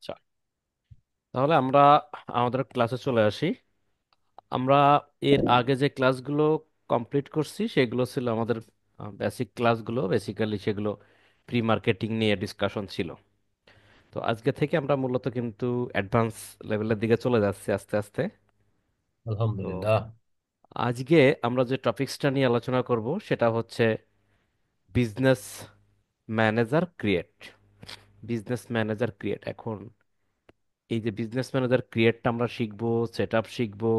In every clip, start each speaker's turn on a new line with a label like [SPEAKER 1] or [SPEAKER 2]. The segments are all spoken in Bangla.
[SPEAKER 1] আচ্ছা, তাহলে আমরা আমাদের ক্লাসে চলে আসি। আমরা এর আগে যে ক্লাসগুলো কমপ্লিট করছি সেগুলো ছিল আমাদের বেসিক ক্লাসগুলো, বেসিক্যালি সেগুলো প্রি মার্কেটিং নিয়ে ডিসকাশন ছিল। তো আজকে থেকে আমরা মূলত কিন্তু অ্যাডভান্স লেভেলের দিকে চলে যাচ্ছি আস্তে আস্তে। তো
[SPEAKER 2] আলহামদুলিল্লাহ।
[SPEAKER 1] আজকে আমরা যে টপিকসটা নিয়ে আলোচনা করব সেটা হচ্ছে business manager create. Business manager create, এখন এই যে বিজনেস ম্যানেজার ক্রিয়েটটা আমরা শিখবো, সেট আপ শিখবো,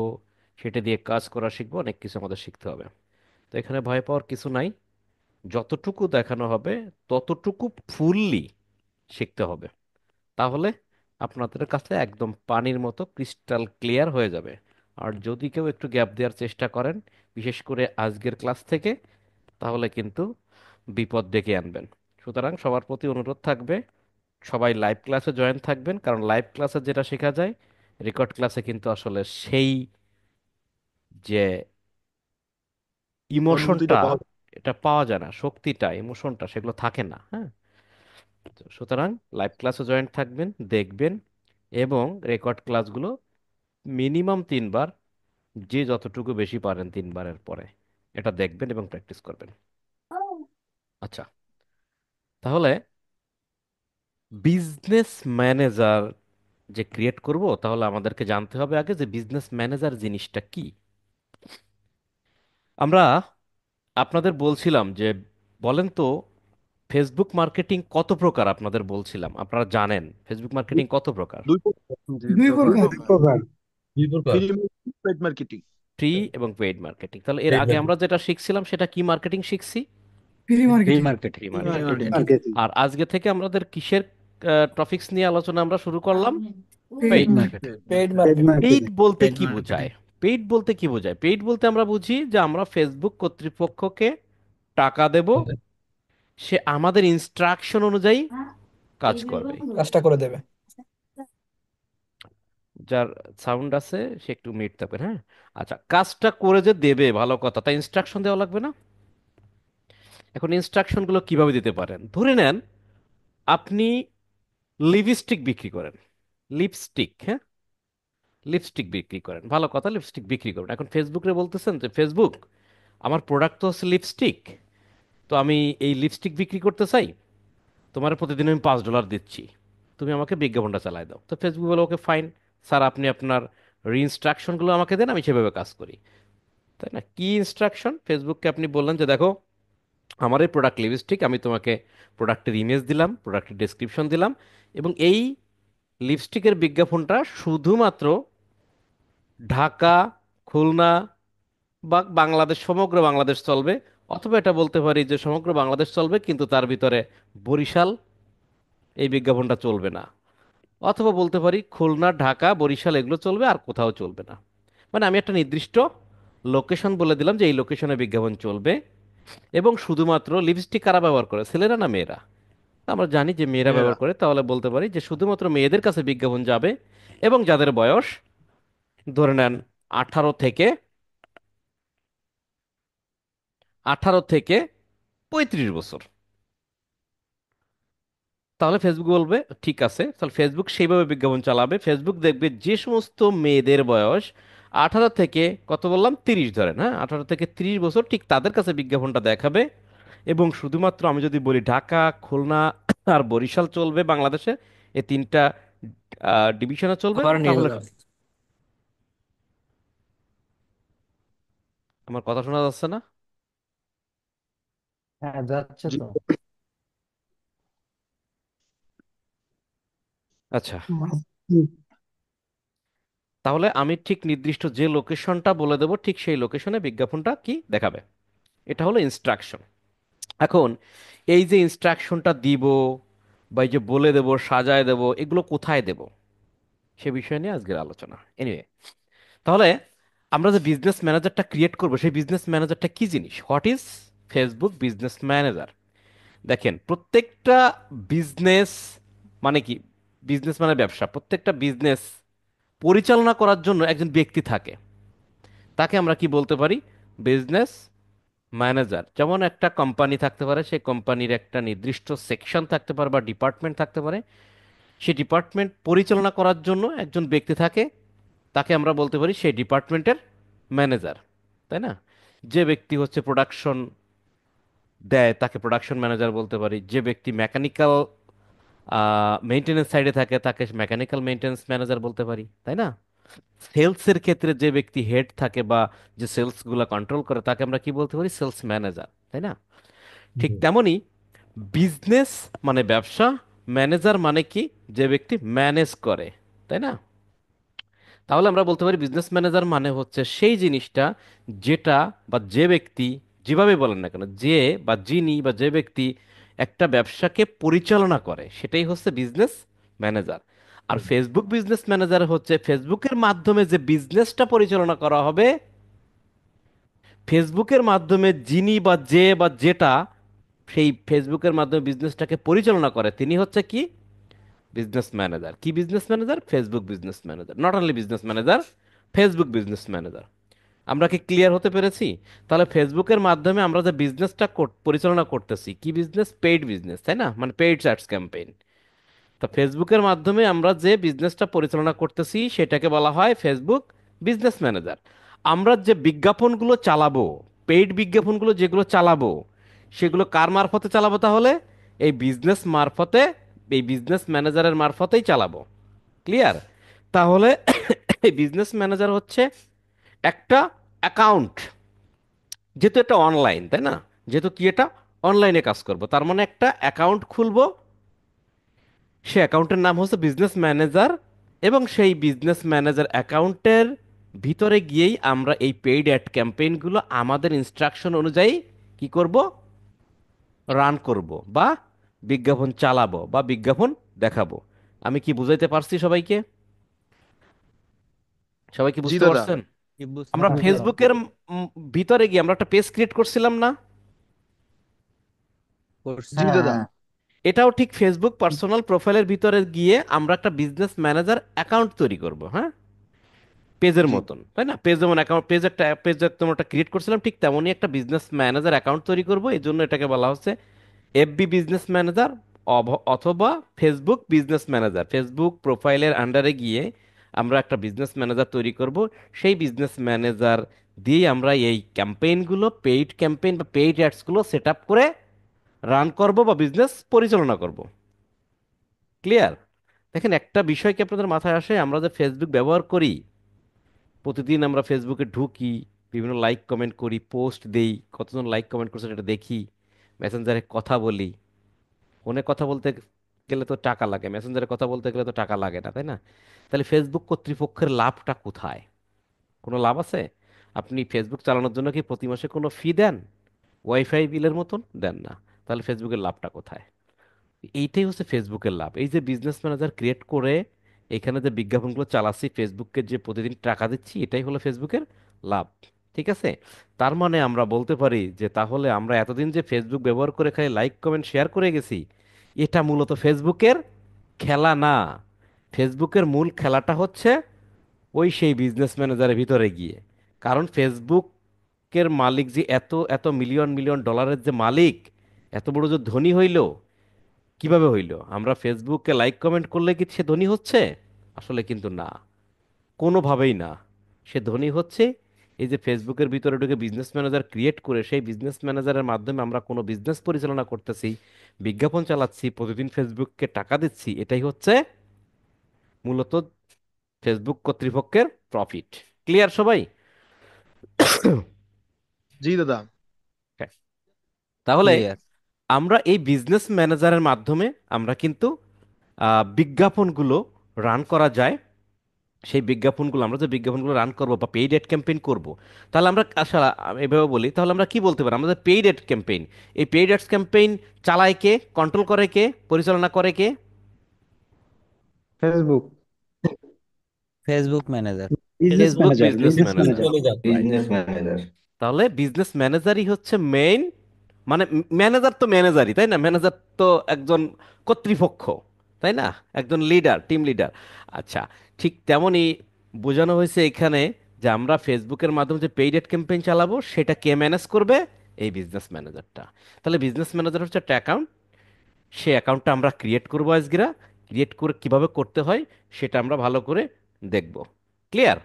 [SPEAKER 1] সেটা দিয়ে কাজ করা শিখবো, অনেক কিছু আমাদের শিখতে হবে। তো এখানে ভয় পাওয়ার কিছু নাই, যতটুকু দেখানো হবে ততটুকু ফুললি শিখতে হবে। তাহলে আপনাদের কাছে একদম পানির মতো ক্রিস্টাল ক্লিয়ার হয়ে যাবে। আর যদি কেউ একটু গ্যাপ দেওয়ার চেষ্টা করেন, বিশেষ করে আজকের ক্লাস থেকে, তাহলে কিন্তু বিপদ ডেকে আনবেন। সুতরাং সবার প্রতি অনুরোধ থাকবে, সবাই লাইভ ক্লাসে জয়েন থাকবেন, কারণ লাইভ ক্লাসে যেটা শেখা যায় রেকর্ড ক্লাসে কিন্তু আসলে সেই যে
[SPEAKER 2] অনুভূতিটা
[SPEAKER 1] ইমোশনটা,
[SPEAKER 2] পাওয়া যায়।
[SPEAKER 1] এটা পাওয়া যায় না, শক্তিটা, ইমোশনটা সেগুলো থাকে না। হ্যাঁ, তো সুতরাং লাইভ ক্লাসে জয়েন থাকবেন, দেখবেন, এবং রেকর্ড ক্লাসগুলো মিনিমাম 3 বার, যে যতটুকু বেশি পারেন 3 বারের পরে এটা দেখবেন এবং প্র্যাকটিস করবেন। আচ্ছা, তাহলে বিজনেস ম্যানেজার যে ক্রিয়েট করব, তাহলে আমাদেরকে জানতে হবে আগে যে বিজনেস ম্যানেজার জিনিসটা কি। আমরা আপনাদের বলছিলাম যে, বলেন তো, ফেসবুক মার্কেটিং কত প্রকার? আপনাদের বলছিলাম, আপনারা জানেন ফেসবুক মার্কেটিং কত প্রকার?
[SPEAKER 2] দুই প্রকার।
[SPEAKER 3] দুই
[SPEAKER 2] দুই
[SPEAKER 3] প্রকার
[SPEAKER 2] প্রকার। দুই প্রকার।
[SPEAKER 3] Free marketing.
[SPEAKER 1] ফ্রি এবং পেইড মার্কেটিং। তাহলে এর
[SPEAKER 2] পেইড
[SPEAKER 1] আগে আমরা
[SPEAKER 2] মার্কেটিং।
[SPEAKER 1] যেটা শিখছিলাম সেটা কি মার্কেটিং শিখছি?
[SPEAKER 3] Free
[SPEAKER 4] free
[SPEAKER 3] marketing.
[SPEAKER 4] Marketing.
[SPEAKER 1] Free
[SPEAKER 2] free
[SPEAKER 1] marketing.
[SPEAKER 2] Marketing.
[SPEAKER 1] আর আজকে থেকে আমাদের কিসের টপিকস নিয়ে আলোচনা আমরা শুরু করলাম?
[SPEAKER 3] Paid
[SPEAKER 4] paid
[SPEAKER 1] paid.
[SPEAKER 4] Marketing.
[SPEAKER 3] Paid marketing.
[SPEAKER 1] Paid বলতে
[SPEAKER 2] পেইড
[SPEAKER 1] কি
[SPEAKER 2] মার্কেটিং।
[SPEAKER 1] বোঝায়? পেইড বলতে কি বোঝায়? পেইড বলতে আমরা বুঝি যে আমরা ফেসবুক কর্তৃপক্ষকে টাকা দেব, সে আমাদের ইনস্ট্রাকশন অনুযায়ী কাজ করবে।
[SPEAKER 3] কাজটা করে দেবে।
[SPEAKER 1] যার সাউন্ড আছে সে একটু মিউট থাকবে, হ্যাঁ। আচ্ছা, কাজটা করে যে দেবে ভালো কথা, তাই ইনস্ট্রাকশন দেওয়া লাগবে না? এখন ইনস্ট্রাকশনগুলো কিভাবে দিতে পারেন? ধরে নেন আপনি লিপস্টিক বিক্রি করেন। লিপস্টিক, হ্যাঁ, লিপস্টিক বিক্রি করেন, ভালো কথা, লিপস্টিক বিক্রি করেন। এখন ফেসবুকে বলতেছেন যে, ফেসবুক, আমার প্রোডাক্ট তো হচ্ছে লিপস্টিক, তো আমি এই লিপস্টিক বিক্রি করতে চাই, তোমার প্রতিদিন আমি $5 দিচ্ছি, তুমি আমাকে বিজ্ঞাপনটা চালায় দাও। তো ফেসবুক বলে, ওকে ফাইন স্যার, আপনি আপনার ইনস্ট্রাকশনগুলো আমাকে দেন, আমি সেভাবে কাজ করি। তাই না? কি ইনস্ট্রাকশন? ফেসবুককে আপনি বললেন যে, দেখো, আমার এই প্রোডাক্ট লিপস্টিক, আমি তোমাকে প্রোডাক্টের ইমেজ দিলাম, প্রোডাক্টের ডেসক্রিপশন দিলাম, এবং এই লিপস্টিকের বিজ্ঞাপনটা শুধুমাত্র ঢাকা, খুলনা বা বাংলাদেশ, সমগ্র বাংলাদেশ চলবে। অথবা এটা বলতে পারি যে সমগ্র বাংলাদেশ চলবে, কিন্তু তার ভিতরে বরিশাল এই বিজ্ঞাপনটা চলবে না। অথবা বলতে পারি খুলনা, ঢাকা, বরিশাল এগুলো চলবে, আর কোথাও চলবে না। মানে আমি একটা নির্দিষ্ট লোকেশন বলে দিলাম যে এই লোকেশনে বিজ্ঞাপন চলবে। এবং শুধুমাত্র লিপস্টিক কারা ব্যবহার করে, ছেলেরা না মেয়েরা? আমরা জানি যে মেয়েরা
[SPEAKER 2] মেয়েরা।
[SPEAKER 1] ব্যবহার করে, তাহলে বলতে পারি যে শুধুমাত্র মেয়েদের কাছে বিজ্ঞাপন যাবে, এবং যাদের বয়স ধরে নেন 18 থেকে 35 বছর। তাহলে ফেসবুক বলবে ঠিক আছে, তাহলে ফেসবুক সেইভাবে বিজ্ঞাপন চালাবে। ফেসবুক দেখবে যে সমস্ত মেয়েদের বয়স 18 থেকে, কত বললাম, 30 ধরেন, হ্যাঁ, 18 থেকে 30 বছর, ঠিক তাদের কাছে বিজ্ঞাপনটা দেখাবে। এবং শুধুমাত্র আমি যদি বলি ঢাকা, খুলনা আর বরিশাল চলবে বাংলাদেশে, এই তিনটা ডিভিশনে চলবে,
[SPEAKER 4] আবার নিয়ে
[SPEAKER 1] তাহলে
[SPEAKER 4] যাও।
[SPEAKER 1] আমার কথা শোনা যাচ্ছে না?
[SPEAKER 4] হ্যাঁ, যাচ্ছে
[SPEAKER 2] জি।
[SPEAKER 4] তো।
[SPEAKER 1] আচ্ছা, তাহলে আমি ঠিক নির্দিষ্ট যে লোকেশনটা বলে দেবো, ঠিক সেই লোকেশনে বিজ্ঞাপনটা কি দেখাবে। এটা হলো ইনস্ট্রাকশন। এখন এই যে ইনস্ট্রাকশনটা দিব, বা এই যে বলে দেব, সাজায় দেব, এগুলো কোথায় দেব, সে বিষয় নিয়ে আজকের আলোচনা। এনিওয়ে, তাহলে আমরা যে বিজনেস ম্যানেজারটা ক্রিয়েট করব, সেই বিজনেস ম্যানেজারটা কি জিনিস? What is Facebook business manager? দেখেন, প্রত্যেকটা বিজনেস মানে কি? বিজনেস মানে ব্যবসা। প্রত্যেকটা বিজনেস পরিচালনা করার জন্য একজন ব্যক্তি থাকে, তাকে আমরা কি বলতে পারি? Business manager. যেমন একটা কোম্পানি থাকতে পারে, সেই কোম্পানির একটা নির্দিষ্ট সেকশন থাকতে পারে বা ডিপার্টমেন্ট থাকতে পারে, সেই ডিপার্টমেন্ট পরিচালনা করার জন্য একজন ব্যক্তি থাকে, তাকে আমরা বলতে পারি সেই ডিপার্টমেন্টের ম্যানেজার, তাই না? যে ব্যক্তি হচ্ছে প্রোডাকশন দেয় তাকে প্রোডাকশন ম্যানেজার বলতে পারি, যে ব্যক্তি মেকানিক্যাল মেনটেনেন্স সাইডে থাকে তাকে মেকানিক্যাল মেনটেনেন্স ম্যানেজার বলতে পারি, তাই না? সেলসের ক্ষেত্রে যে ব্যক্তি হেড থাকে বা যে সেলসগুলো কন্ট্রোল করে তাকে আমরা কি বলতে পারি? সেলস ম্যানেজার, তাই না? ঠিক
[SPEAKER 3] জি।
[SPEAKER 1] তেমনি বিজনেস মানে ব্যবসা, ম্যানেজার মানে কি? যে ব্যক্তি ম্যানেজ করে, তাই না? তাহলে আমরা বলতে পারি বিজনেস ম্যানেজার মানে হচ্ছে সেই জিনিসটা যেটা বা যে ব্যক্তি, যেভাবে বলেন না কেন, যে বা যিনি বা যে ব্যক্তি একটা ব্যবসাকে পরিচালনা করে সেটাই হচ্ছে বিজনেস ম্যানেজার। আর
[SPEAKER 3] হুম।
[SPEAKER 1] ফেসবুক বিজনেস ম্যানেজার হচ্ছে ফেসবুকের মাধ্যমে যে বিজনেসটা পরিচালনা করা হবে, ফেসবুকের মাধ্যমে যিনি বা যে বা যেটা সেই ফেসবুকের মাধ্যমে বিজনেসটাকে পরিচালনা করে তিনি হচ্ছে কি? Business manager. কি business manager? Facebook business manager. Not only business manager, Facebook business manager. আমরা কি ক্লিয়ার হতে পেরেছি? তাহলে ফেসবুকের মাধ্যমে আমরা যে বিজনেসটা পরিচালনা করতেছি, কি বিজনেস? পেইড বিজনেস, তাই না? মানে পেইড অ্যাডস ক্যাম্পেইন। তা ফেসবুকের মাধ্যমে আমরা যে বিজনেসটা পরিচালনা করতেছি সেটাকে বলা হয় ফেসবুক বিজনেস ম্যানেজার। আমরা যে বিজ্ঞাপনগুলো চালাবো, পেইড বিজ্ঞাপনগুলো যেগুলো চালাবো, সেগুলো কার মারফতে চালাবো তাহলে? এই বিজনেস মারফতে, এই বিজনেস ম্যানেজারের মারফতেই চালাবো। ক্লিয়ার? তাহলে এই বিজনেস ম্যানেজার হচ্ছে একটা অ্যাকাউন্ট, যেহেতু এটা অনলাইন, তাই না? যেহেতু কি এটা অনলাইনে কাজ করব, তার মানে একটা অ্যাকাউন্ট খুলবো, সে অ্যাকাউন্টের নাম হচ্ছে বিজনেস ম্যানেজার, এবং সেই বিজনেস ম্যানেজার অ্যাকাউন্টের ভিতরে গিয়েই আমরা এই পেইড অ্যাড ক্যাম্পেইনগুলো আমাদের ইনস্ট্রাকশন অনুযায়ী কি করব? রান করব, বা বিজ্ঞাপন চালাবো বা বিজ্ঞাপন দেখাবো। আমি কি বুঝাইতে পারছি সবাইকে? সবাই কি
[SPEAKER 2] জি
[SPEAKER 1] বুঝতে
[SPEAKER 2] দাদা।
[SPEAKER 1] পারছেন?
[SPEAKER 4] কি বুঝতে
[SPEAKER 1] আমরা
[SPEAKER 3] হ্যাঁ,
[SPEAKER 4] পারলাম?
[SPEAKER 1] ফেসবুকের ভিতরে গিয়ে আমরা একটা পেজ ক্রিয়েট করছিলাম না?
[SPEAKER 2] জি
[SPEAKER 4] করছি।
[SPEAKER 3] হ্যাঁ,
[SPEAKER 2] দাদা।
[SPEAKER 3] হ্যাঁ।
[SPEAKER 1] এটাও ঠিক ফেসবুক পার্সোনাল প্রোফাইলের ভিতরে গিয়ে আমরা একটা বিজনেস ম্যানেজার অ্যাকাউন্ট তৈরি করব, হ্যাঁ? পেজের
[SPEAKER 2] জি
[SPEAKER 1] মতন, তাই না? পেজ যেমন অ্যাকাউন্ট, পেজ একটা পেজ যেমন একটা ক্রিয়েট করছিলাম, ঠিক তেমনই একটা বিজনেস ম্যানেজার অ্যাকাউন্ট তৈরি করব। এই জন্য এটাকে বলা হচ্ছে এফবি বিজনেস ম্যানেজার অথবা ফেসবুক বিজনেস ম্যানেজার। ফেসবুক প্রোফাইলের আন্ডারে গিয়ে আমরা একটা বিজনেস ম্যানেজার তৈরি করব। সেই বিজনেস ম্যানেজার দিয়ে আমরা এই ক্যাম্পেইনগুলো, পেইড ক্যাম্পেইন বা পেইড অ্যাডসগুলো সেট আপ করে রান করব বা বিজনেস পরিচালনা করব। ক্লিয়ার? দেখেন, একটা বিষয় কি আপনাদের মাথায় আসে? আমরা যে ফেসবুক ব্যবহার করি, প্রতিদিন আমরা ফেসবুকে ঢুকি, বিভিন্ন লাইক কমেন্ট করি, পোস্ট দেই, কতজন লাইক কমেন্ট করছে সেটা দেখি, মেসেঞ্জারে কথা বলি। ফোনে কথা বলতে গেলে তো টাকা লাগে, মেসেঞ্জারে কথা বলতে গেলে তো টাকা লাগে না, তাই না? তাহলে ফেসবুক কর্তৃপক্ষের লাভটা কোথায়? কোনো লাভ আছে? আপনি ফেসবুক চালানোর জন্য কি প্রতি মাসে কোনো ফি দেন? ওয়াইফাই বিলের মতন দেন না। তাহলে ফেসবুকের লাভটা কোথায়? এইটাই হচ্ছে ফেসবুকের লাভ। এই যে বিজনেস ম্যানেজার ক্রিয়েট করে এখানে যে বিজ্ঞাপনগুলো চালাচ্ছি, ফেসবুককে যে প্রতিদিন টাকা দিচ্ছি, এটাই হলো ফেসবুকের লাভ। ঠিক আছে? তার মানে আমরা বলতে পারি যে তাহলে আমরা এতদিন যে ফেসবুক ব্যবহার করে খালি লাইক কমেন্ট শেয়ার করে গেছি, এটা মূলত ফেসবুকের খেলা না। ফেসবুকের মূল খেলাটা হচ্ছে ওই সেই বিজনেস ম্যানেজারের ভিতরে গিয়ে। কারণ ফেসবুকের মালিক যে এত এত মিলিয়ন মিলিয়ন ডলারের যে মালিক, এত বড় যে ধনী হইল, কিভাবে হইল? আমরা ফেসবুকে লাইক কমেন্ট করলে কি সে ধনী হচ্ছে? আসলে কিন্তু না, কোনোভাবেই না। সে ধনী হচ্ছে এই যে ফেসবুকের ভিতরে ঢুকে বিজনেস ম্যানেজার ক্রিয়েট করে সেই বিজনেস ম্যানেজারের মাধ্যমে আমরা কোনো বিজনেস পরিচালনা করতেছি, বিজ্ঞাপন চালাচ্ছি, প্রতিদিন ফেসবুককে টাকা দিচ্ছি, এটাই হচ্ছে মূলত ফেসবুক কর্তৃপক্ষের প্রফিট। ক্লিয়ার সবাই?
[SPEAKER 2] জি দাদা।
[SPEAKER 1] হ্যাঁ। তাহলে
[SPEAKER 4] ক্লিয়ার।
[SPEAKER 1] আমরা এই বিজনেস ম্যানেজারের মাধ্যমে আমরা কিন্তু বিজ্ঞাপনগুলো রান করা যায়। সেই বিজ্ঞাপনগুলো, আমরা যে বিজ্ঞাপনগুলো রান করব বা পেইড অ্যাড ক্যাম্পেইন করব, তাহলে আমরা আসলে আমি এভাবে বলি, তাহলে আমরা কি বলতে পারি? আমাদের পেইড অ্যাড ক্যাম্পেইন, এই পেইড অ্যাডস ক্যাম্পেইন চালায় কে, কন্ট্রোল করে কে, পরিচালনা করে কে?
[SPEAKER 3] Facebook
[SPEAKER 4] Facebook manager.
[SPEAKER 3] Business
[SPEAKER 1] Facebook
[SPEAKER 3] manager,
[SPEAKER 1] business
[SPEAKER 3] business
[SPEAKER 1] manager.
[SPEAKER 3] Manager.
[SPEAKER 1] Right.
[SPEAKER 5] Business manager.
[SPEAKER 1] তাহলে বিজনেস ম্যানেজারই হচ্ছে মেইন, মানে ম্যানেজার তো ম্যানেজারই, তাই না? ম্যানেজার তো একজন কর্তৃপক্ষ, তাই না? একজন লিডার, টিম লিডার। আচ্ছা, ঠিক তেমনই বোঝানো হয়েছে এখানে যে আমরা ফেসবুকের মাধ্যমে যে পেইড অ্যাড ক্যাম্পেইন চালাবো সেটা কে ম্যানেজ করবে? এই বিজনেস ম্যানেজারটা। তাহলে বিজনেস ম্যানেজার হচ্ছে একটা অ্যাকাউন্ট, সেই অ্যাকাউন্টটা আমরা ক্রিয়েট করবো আজকেরা। ক্রিয়েট করে কিভাবে করতে হয় সেটা আমরা ভালো করে দেখব। ক্লিয়ার?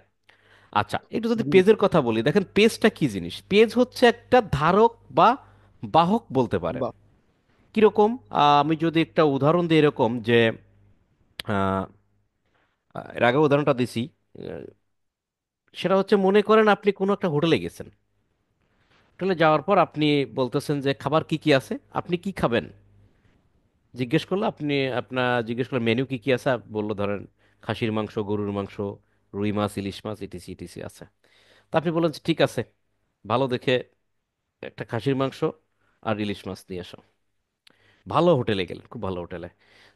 [SPEAKER 1] আচ্ছা, একটু যদি পেজের কথা বলি, দেখেন পেজটা কি জিনিস। পেজ হচ্ছে একটা ধারক বা বাহক বলতে পারেন।
[SPEAKER 3] বাহ।
[SPEAKER 1] কিরকম? আমি যদি একটা উদাহরণ দিই এরকম যে আহ, এর আগে উদাহরণটা দিছি। আহ, সেটা হচ্ছে, মনে করেন আপনি কোনো একটা হোটেলে গেছেন। হোটেলে যাওয়ার পর আপনি বলতেছেন যে খাবার কি কি আছে, আপনি কি খাবেন জিজ্ঞেস করলো। আপনি আপনার জিজ্ঞেস করলেন মেনু কি কি আছে, বললো ধরেন খাসির মাংস, গরুর মাংস, রুই মাছ, ইলিশ মাছ, ইটিসি ইটিসি আছে। তা আপনি বললেন যে, ঠিক আছে, ভালো দেখে একটা খাসির মাংস আর ইলিশ মাছ নিয়ে আসো। ভালো হোটেলে গেলেন, খুব ভালো হোটেলে।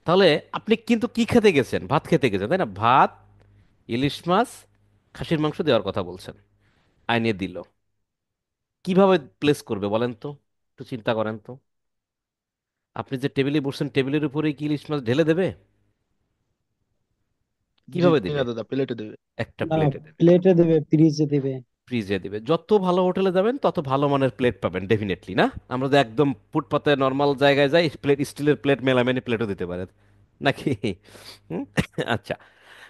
[SPEAKER 1] তাহলে আপনি কিন্তু কি খেতে গেছেন? ভাত খেতে গেছেন, তাই না? ভাত, ইলিশ মাছ, খাসির মাংস দেওয়ার কথা বলছেন, আইনে দিল। কিভাবে প্লেস করবে বলেন তো? একটু চিন্তা করেন তো। আপনি যে টেবিলে বসছেন, টেবিলের উপরেই কি ইলিশ মাছ ঢেলে দেবে?
[SPEAKER 3] জি
[SPEAKER 1] কিভাবে
[SPEAKER 3] না
[SPEAKER 1] দিবে?
[SPEAKER 3] দাদা, প্লেটে দেবে।
[SPEAKER 1] একটা
[SPEAKER 2] না,
[SPEAKER 1] প্লেটে দেবে।
[SPEAKER 2] প্লেটে দেবে, ফ্রিজে দেবে।
[SPEAKER 1] ফ্রিজে দিবে। যত ভালো হোটেলে যাবেন তত ভালো মানের প্লেট পাবেন ডেফিনেটলি, না? আমরা যে একদম ফুটপাতে নর্মাল জায়গায় যাই, প্লেট স্টিলের প্লেট মেলামেনি প্লেটও দিতে পারে, নাকি? হুম? আচ্ছা,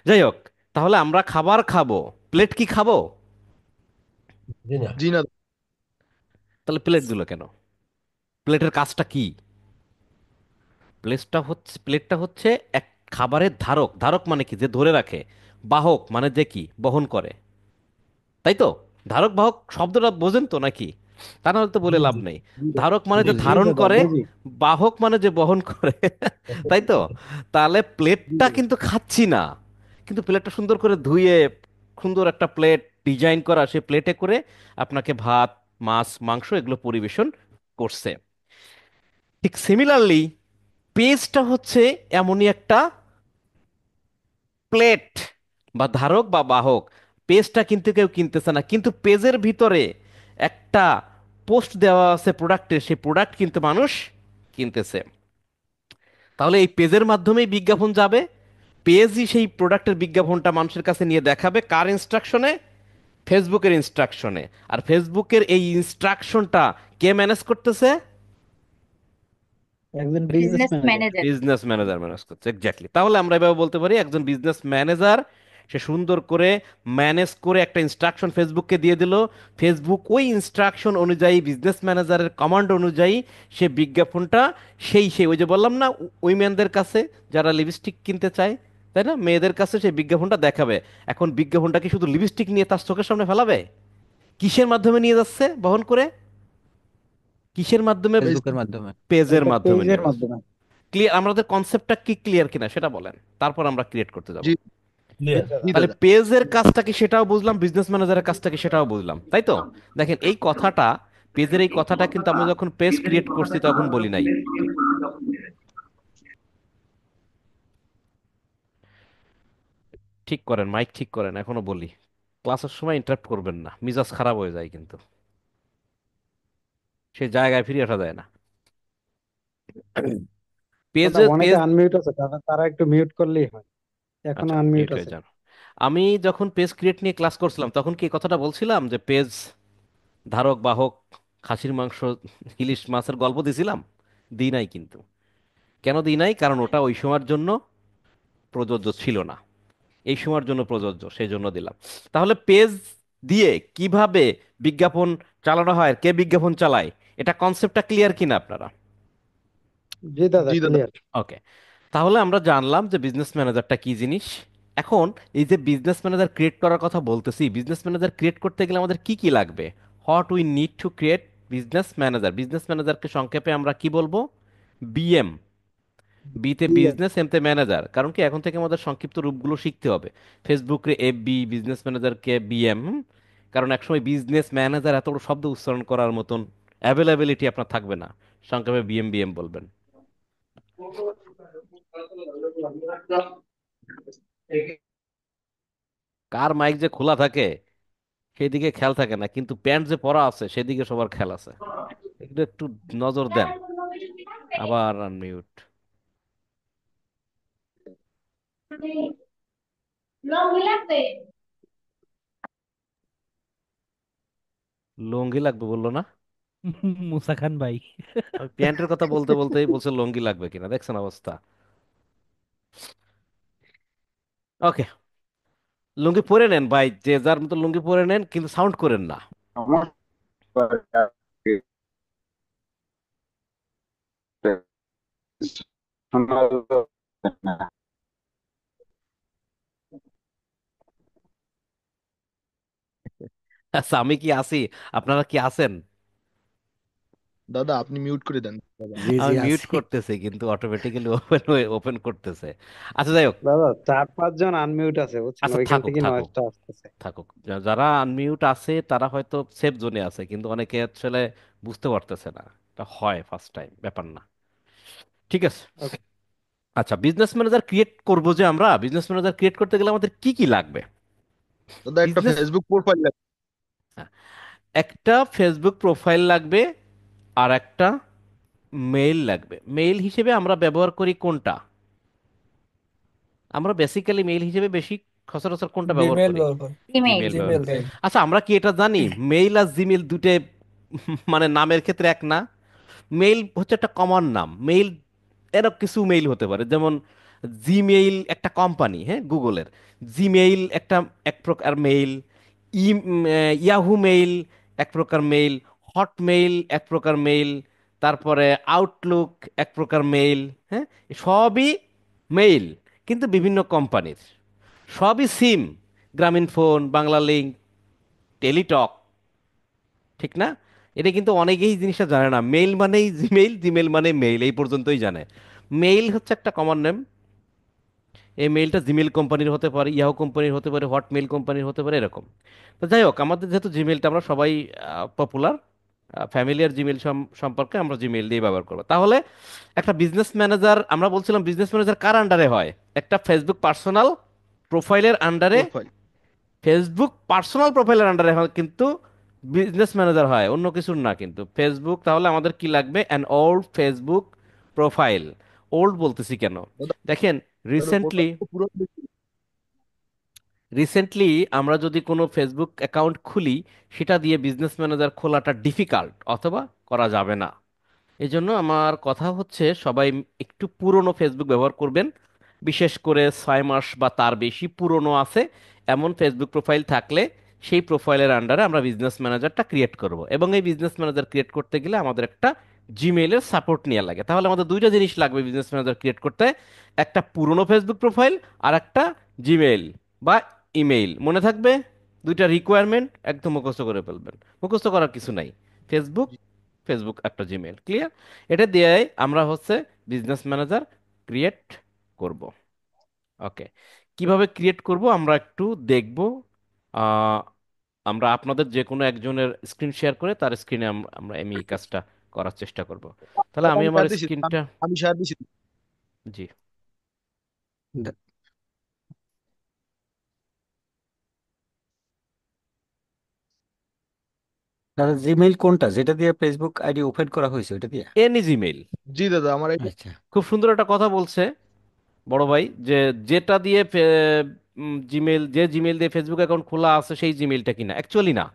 [SPEAKER 1] যাই হোক, তাহলে আমরা খাবার খাবো, প্লেট কি খাবো?
[SPEAKER 5] জি না।
[SPEAKER 3] জি না।
[SPEAKER 1] তাহলে প্লেট দিল কেন? প্লেটের কাজটা কি? প্লেটটা হচ্ছে এক খাবারের ধারক। ধারক মানে কি? যে ধরে রাখে। বাহক মানে যে কি বহন করে, তাই তো? ধারক বাহক শব্দটা বোঝেন তো নাকি? তা নাহলে তো বলে
[SPEAKER 5] জি
[SPEAKER 1] লাভ
[SPEAKER 5] জি
[SPEAKER 1] নেই। ধারক মানে
[SPEAKER 5] জি
[SPEAKER 1] যে
[SPEAKER 5] জি।
[SPEAKER 2] জি
[SPEAKER 1] ধারণ
[SPEAKER 2] দাদা,
[SPEAKER 1] করে,
[SPEAKER 2] বুঝি।
[SPEAKER 1] বাহক মানে যে বহন করে। তাই তো? তাহলে
[SPEAKER 2] জি
[SPEAKER 1] প্লেটটা
[SPEAKER 2] দাদা।
[SPEAKER 1] কিন্তু খাচ্ছি না, কিন্তু প্লেটটা সুন্দর করে ধুয়ে, সুন্দর একটা প্লেট ডিজাইন করা, সে প্লেটে করে আপনাকে ভাত, মাছ, মাংস এগুলো পরিবেশন করছে। ঠিক সিমিলারলি পেজটা হচ্ছে এমনই একটা প্লেট বা ধারক বা বাহক। পেজটা কিন্তু কেউ কিনতেছে না, কিন্তু পেজের ভিতরে একটা পোস্ট দেওয়া আছে প্রোডাক্টের, সেই প্রোডাক্ট কিন্তু মানুষ কিনতেছে। তাহলে এই পেজের মাধ্যমেই বিজ্ঞাপন যাবে। পেজই সেই প্রোডাক্টের বিজ্ঞাপনটা মানুষের কাছে নিয়ে দেখাবে, কার ইনস্ট্রাকশনে? ফেসবুকের ইনস্ট্রাকশনে। আর ফেসবুকের এই ইনস্ট্রাকশনটা কে ম্যানেজ করতেছে?
[SPEAKER 2] একজন business
[SPEAKER 6] business
[SPEAKER 2] manager.
[SPEAKER 6] Manager.
[SPEAKER 1] Business manager manage করছে, এক্স্যাক্টলি। তাহলে আমরা এভাবে বলতে পারি, একজন বিজনেস ম্যানেজার, সে সুন্দর করে ম্যানেজ করে একটা ইনস্ট্রাকশন ফেসবুককে দিয়ে দিল। ফেসবুক ওই ইনস্ট্রাকশন অনুযায়ী, বিজনেস ম্যানেজারের কমান্ড অনুযায়ী সে বিজ্ঞাপনটা, সেই ওই যে বললাম না, উইমেনদের কাছে যারা লিপস্টিক কিনতে চায়, তাই না, মেয়েদের কাছে সেই বিজ্ঞাপনটা দেখাবে। এখন বিজ্ঞাপনটা কি শুধু লিপস্টিক নিয়ে তার চোখের সামনে ফেলাবে? কিসের মাধ্যমে নিয়ে যাচ্ছে বহন করে? কিসের মাধ্যমে?
[SPEAKER 4] ফেসবুকের মাধ্যমে।
[SPEAKER 1] পেজের
[SPEAKER 2] একটা
[SPEAKER 1] মাধ্যমে
[SPEAKER 2] পেজের
[SPEAKER 1] নিয়ে যাচ্ছে।
[SPEAKER 2] মাধ্যমে।
[SPEAKER 1] ক্লিয়ার? আমাদের কনসেপ্টটা কি ক্লিয়ার কিনা সেটা বলেন, তারপর আমরা ক্রিয়েট করতে যাব।
[SPEAKER 3] জি
[SPEAKER 2] জি
[SPEAKER 5] ক্লিয়ার।
[SPEAKER 2] দাদা।
[SPEAKER 3] জি
[SPEAKER 1] তাহলে
[SPEAKER 3] দাদা।
[SPEAKER 1] পেজের কাজটা কি সেটাও বুঝলাম, বিজনেস ম্যানেজারের কাজটা কি সেটাও বুঝলাম, তাই তো? দেখেন এই কথাটা, পেজের এই কথাটা কিন্তু আমরা যখন পেজ ক্রিয়েট করছি তখন বলি নাই। ঠিক করেন, মাইক ঠিক করেন, এখনো বলি। ক্লাসের সময় ইন্টারাপ্ট করবেন না, মিজাজ খারাপ হয়ে যায় কিন্তু, সে জায়গায় ফিরে আসা যায় না।
[SPEAKER 2] দাদা,
[SPEAKER 1] পেজে
[SPEAKER 2] অনেকে
[SPEAKER 1] পেজ
[SPEAKER 2] আনমিউট আছে দাদা, তারা একটু মিউট করলেই হয়। এখনো
[SPEAKER 1] আচ্ছা,
[SPEAKER 2] আনমিউট
[SPEAKER 1] মিউট হয়ে
[SPEAKER 2] আছে।
[SPEAKER 1] যান। আমি যখন পেজ ক্রিয়েট নিয়ে ক্লাস করছিলাম তখন কি এই কথাটা বলছিলাম যে পেজ ধারক বাহক, খাসির মাংস, ইলিশ মাছের গল্প দিছিলাম? দিই নাই কিন্তু। কেন দিই নাই? কারণ ওটা ওই সময়ের জন্য প্রযোজ্য ছিল না, এই সময়ের জন্য প্রযোজ্য, সেই জন্য দিলাম। তাহলে পেজ দিয়ে কিভাবে বিজ্ঞাপন চালানো হয়, কে বিজ্ঞাপন চালায়, এটা কনসেপ্টটা ক্লিয়ার কিনা আপনারা?
[SPEAKER 2] জি দাদা,
[SPEAKER 3] জি দাদা।
[SPEAKER 2] ক্লিয়ার।
[SPEAKER 1] ওকে, তাহলে আমরা জানলাম যে বিজনেস ম্যানেজারটা কি জিনিস। এখন এই যে বিজনেস ম্যানেজার ক্রিয়েট করার কথা বলতেছি, বিজনেস ম্যানেজার ক্রিয়েট করতে গেলে আমাদের কি কি লাগবে? What we need to create business manager. Business ম্যানেজারকে সংক্ষেপে আমরা কি বলবো? বিএম। বিতে
[SPEAKER 2] বিএম।
[SPEAKER 1] Business, এমতে manager. কারণ কি, এখন থেকে আমাদের সংক্ষিপ্ত রূপগুলো শিখতে হবে। ফেসবুকে এফবি, বিজনেস ম্যানেজারকে বিএম। কারণ একসময় বিজনেস ম্যানেজার এত বড় শব্দ উচ্চারণ করার মতন অ্যাভেলেবিলিটি আপনার থাকবে না, সংক্ষেপে বিএম বিএম বলবেন। কার মাইক যে খোলা থাকে সেদিকে খেয়াল থাকে না, কিন্তু প্যান্ট যে পরা আছে সেদিকে সবার খেয়াল আছে। একটু একটু নজর দেন। আবার আনমিউট। লুঙ্গি লাগবে বললো না?
[SPEAKER 7] মুসা খান ভাই।
[SPEAKER 1] আমি প্যান্টের কথা বলতে বলতেই বলছে লুঙ্গি লাগবে কিনা, দেখছেন অবস্থা? ওকে, লুঙ্গি পরে নেন ভাই, যে যার মতো লুঙ্গি পরে নেন, কিন্তু সাউন্ড করেন না। আচ্ছা, আমি কি আছি? আপনারা কি আছেন?
[SPEAKER 3] দাদা আপনি মিউট করে দেন দাদা।
[SPEAKER 6] জি জি
[SPEAKER 1] আমি মিউট
[SPEAKER 6] আছি।
[SPEAKER 1] করতেছি কিন্তু অটোমেটিক্যালি ওপেন ওপেন করতেছে। আচ্ছা, যাই হোক।
[SPEAKER 2] দাদা 4-5 জন আনমিউট আছে বুঝছেন,
[SPEAKER 1] আচ্ছা,
[SPEAKER 2] ওইখান
[SPEAKER 1] থাকুক
[SPEAKER 2] থেকে
[SPEAKER 1] থাকুক
[SPEAKER 2] নয়েজটা আসতেছে।
[SPEAKER 1] থাকুক। যারা আনমিউট আছে তারা হয়তো সেফ জোনে আছে, কিন্তু অনেকে আসলে বুঝতে পারতেছে না। এটা হয় ফার্স্ট টাইম, ব্যাপার না। ঠিক আছে।
[SPEAKER 2] ওকে।
[SPEAKER 1] আচ্ছা, বিজনেস ম্যানেজার ক্রিয়েট করব, যে আমরা বিজনেস ম্যানেজার ক্রিয়েট করতে গেলে আমাদের কি কি লাগবে?
[SPEAKER 3] দাদা একটা
[SPEAKER 1] বিজনেস,
[SPEAKER 3] ফেসবুক প্রোফাইল লাগবে।
[SPEAKER 1] একটা ফেসবুক প্রোফাইল লাগবে, আর একটা মেইল লাগবে। মেইল হিসেবে আমরা ব্যবহার করি কোনটা? আমরা বেসিক্যালি মেইল হিসেবে বেশি সচরাচর কোনটা ব্যবহার
[SPEAKER 3] জিমেল
[SPEAKER 1] করি?
[SPEAKER 3] ব্যবহার করেন।
[SPEAKER 8] ইমেইল।
[SPEAKER 1] জিমেইল ব্যবহার
[SPEAKER 3] জিমেল
[SPEAKER 1] করি।
[SPEAKER 3] তাই।
[SPEAKER 1] আচ্ছা, আমরা কি এটা জানি মেইল আর জিমেইল দুটে মানে নামের ক্ষেত্রে এক না? মেইল হচ্ছে একটা কমন নাম। মেইল এরকম কিছু মেইল হতে পারে, যেমন জিমেইল একটা কোম্পানি, হ্যাঁ, গুগলের। জিমেইল একটা এক প্রকার মেইল। ইয়াহু মেইল এক প্রকার মেইল। হটমেইল এক প্রকার মেইল। তারপরে আউটলুক এক প্রকার মেইল। হ্যাঁ, সবই মেইল, কিন্তু বিভিন্ন কোম্পানির। সবই সিম, গ্রামীণ ফোন, বাংলা লিংক, টেলিটক, ঠিক না? এটা কিন্তু অনেকেই জিনিসটা জানে না। মেইল মানেই জিমেইল, জিমেইল মানে মেইল, এই পর্যন্তই জানে। মেইল হচ্ছে একটা কমন নেম। এই মেইলটা জিমেইল কোম্পানির হতে পারে, ইয়াহু কোম্পানির হতে পারে, হটমেইল কোম্পানির হতে পারে, এরকম। তো যাই হোক, আমাদের যেহেতু জিমেইলটা আমরা সবাই পপুলার, ফ্যামিলিয়ার জিমেইল সম্পর্কে আমরা জিমেইল দিয়ে ব্যবহার করবো। তাহলে একটা বিজনেস ম্যানেজার, আমরা বলছিলাম বিজনেস ম্যানেজার কার আন্ডারে হয়? একটা ফেসবুক পার্সোনাল প্রোফাইলের আন্ডারে।
[SPEAKER 3] প্রোফাইল।
[SPEAKER 1] ফেসবুক পার্সোনাল প্রোফাইলের আন্ডারে হয়, কিন্তু বিজনেস ম্যানেজার হয় অন্য কিছুর না। কিন্তু ফেসবুক, তাহলে আমাদের কি লাগবে? An old Facebook profile. Old বলতেছি কেন?
[SPEAKER 3] দাদা
[SPEAKER 1] দেখেন,
[SPEAKER 3] দাদা
[SPEAKER 1] রিসেন্টলি
[SPEAKER 3] প্রোফাইল পুরো
[SPEAKER 1] রিসেন্টলি আমরা যদি কোনো ফেসবুক অ্যাকাউন্ট খুলি, সেটা দিয়ে বিজনেস ম্যানেজার খোলাটা ডিফিকাল্ট, অথবা করা যাবে না। এই জন্য আমার কথা হচ্ছে, সবাই একটু পুরনো ফেসবুক ব্যবহার করবেন। বিশেষ করে 6 মাস বা তার বেশি পুরনো আছে এমন ফেসবুক প্রোফাইল থাকলে, সেই প্রোফাইলের আন্ডারে আমরা বিজনেস ম্যানেজারটা ক্রিয়েট করব। এবং এই বিজনেস ম্যানেজার ক্রিয়েট করতে গেলে আমাদের একটা জিমেইলের সাপোর্ট নেওয়া লাগে। তাহলে আমাদের দুইটা জিনিস লাগবে বিজনেস ম্যানেজার ক্রিয়েট করতে: একটা পুরনো ফেসবুক প্রোফাইল, আর একটা জিমেইল বা ইমেইল। মনে থাকবে? দুইটা রিকোয়ারমেন্ট, একদম মুখস্থ করে ফেলবেন। মুখস্থ করার কিছু নাই। ফেসবুক, ফেসবুক একটা জিমেইল, ক্লিয়ার? এটা দিয়ে আমরা হচ্ছে বিজনেস ম্যানেজার ক্রিয়েট করব। ওকে, কিভাবে ক্রিয়েট করব আমরা একটু দেখব। আহ, আমরা আপনাদের যে কোনো একজনের স্ক্রিন শেয়ার করে তার স্ক্রিনে আমি এই কাজটা করার চেষ্টা করব। তাহলে
[SPEAKER 3] দাদা
[SPEAKER 1] আমি
[SPEAKER 3] আমি
[SPEAKER 1] আমার
[SPEAKER 3] শেয়ার দিছি,
[SPEAKER 1] স্ক্রিনটা,
[SPEAKER 3] আমি শেয়ার দিছি।
[SPEAKER 1] জি,
[SPEAKER 6] দা- দাদা জিমেইল কোনটা, যেটা দিয়ে ফেসবুক আইডি ওপেন করা হয়েছে ওইটা দিয়ে?
[SPEAKER 1] Any Gmail.
[SPEAKER 3] জি দাদা আমার এটা।
[SPEAKER 6] আচ্ছা।
[SPEAKER 1] খুব সুন্দর একটা কথা বলছে বড় ভাই, যে যেটা দিয়ে জিমেইল, যে জিমেইল দিয়ে ফেসবুক অ্যাকাউন্ট খোলা আছে সেই জিমেইলটা কিনা, অ্যাকচুয়ালি না।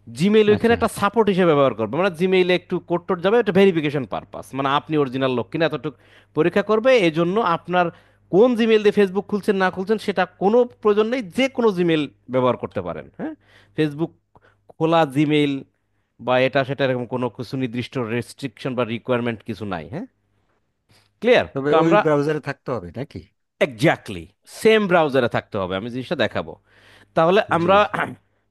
[SPEAKER 1] জিমেইল ওইখানে
[SPEAKER 6] আচ্ছা।
[SPEAKER 1] একটা সাপোর্ট হিসেবে ব্যবহার করবে। মানে জিমেইলে একটু কোড টোড যাবে, এটা ভেরিফিকেশন পারপাস, মানে আপনি অরিজিনাল লোক কিনা এতটুকু পরীক্ষা করবে। এই জন্য আপনার কোন জিমেইল দিয়ে ফেসবুক খুলছেন না খুলছেন সেটা কোনো প্রয়োজন নেই, যে কোনো জিমেইল ব্যবহার করতে পারেন। হ্যাঁ, ফেসবুক খোলা জিমেইল বা এটা সেটা এরকম কোনো কিছু নির্দিষ্ট রেস্ট্রিকশন বা রিকোয়ারমেন্ট কিছু নাই। হ্যাঁ, ক্লিয়ার?
[SPEAKER 6] তবে
[SPEAKER 1] তো
[SPEAKER 6] ওই
[SPEAKER 1] আমরা
[SPEAKER 6] ব্রাউজারে থাকতে হবে নাকি?
[SPEAKER 1] এক্স্যাক্টলি সেম ব্রাউজারে থাকতে হবে, আমি জিনিসটা দেখাবো। তাহলে
[SPEAKER 6] জি।
[SPEAKER 1] আমরা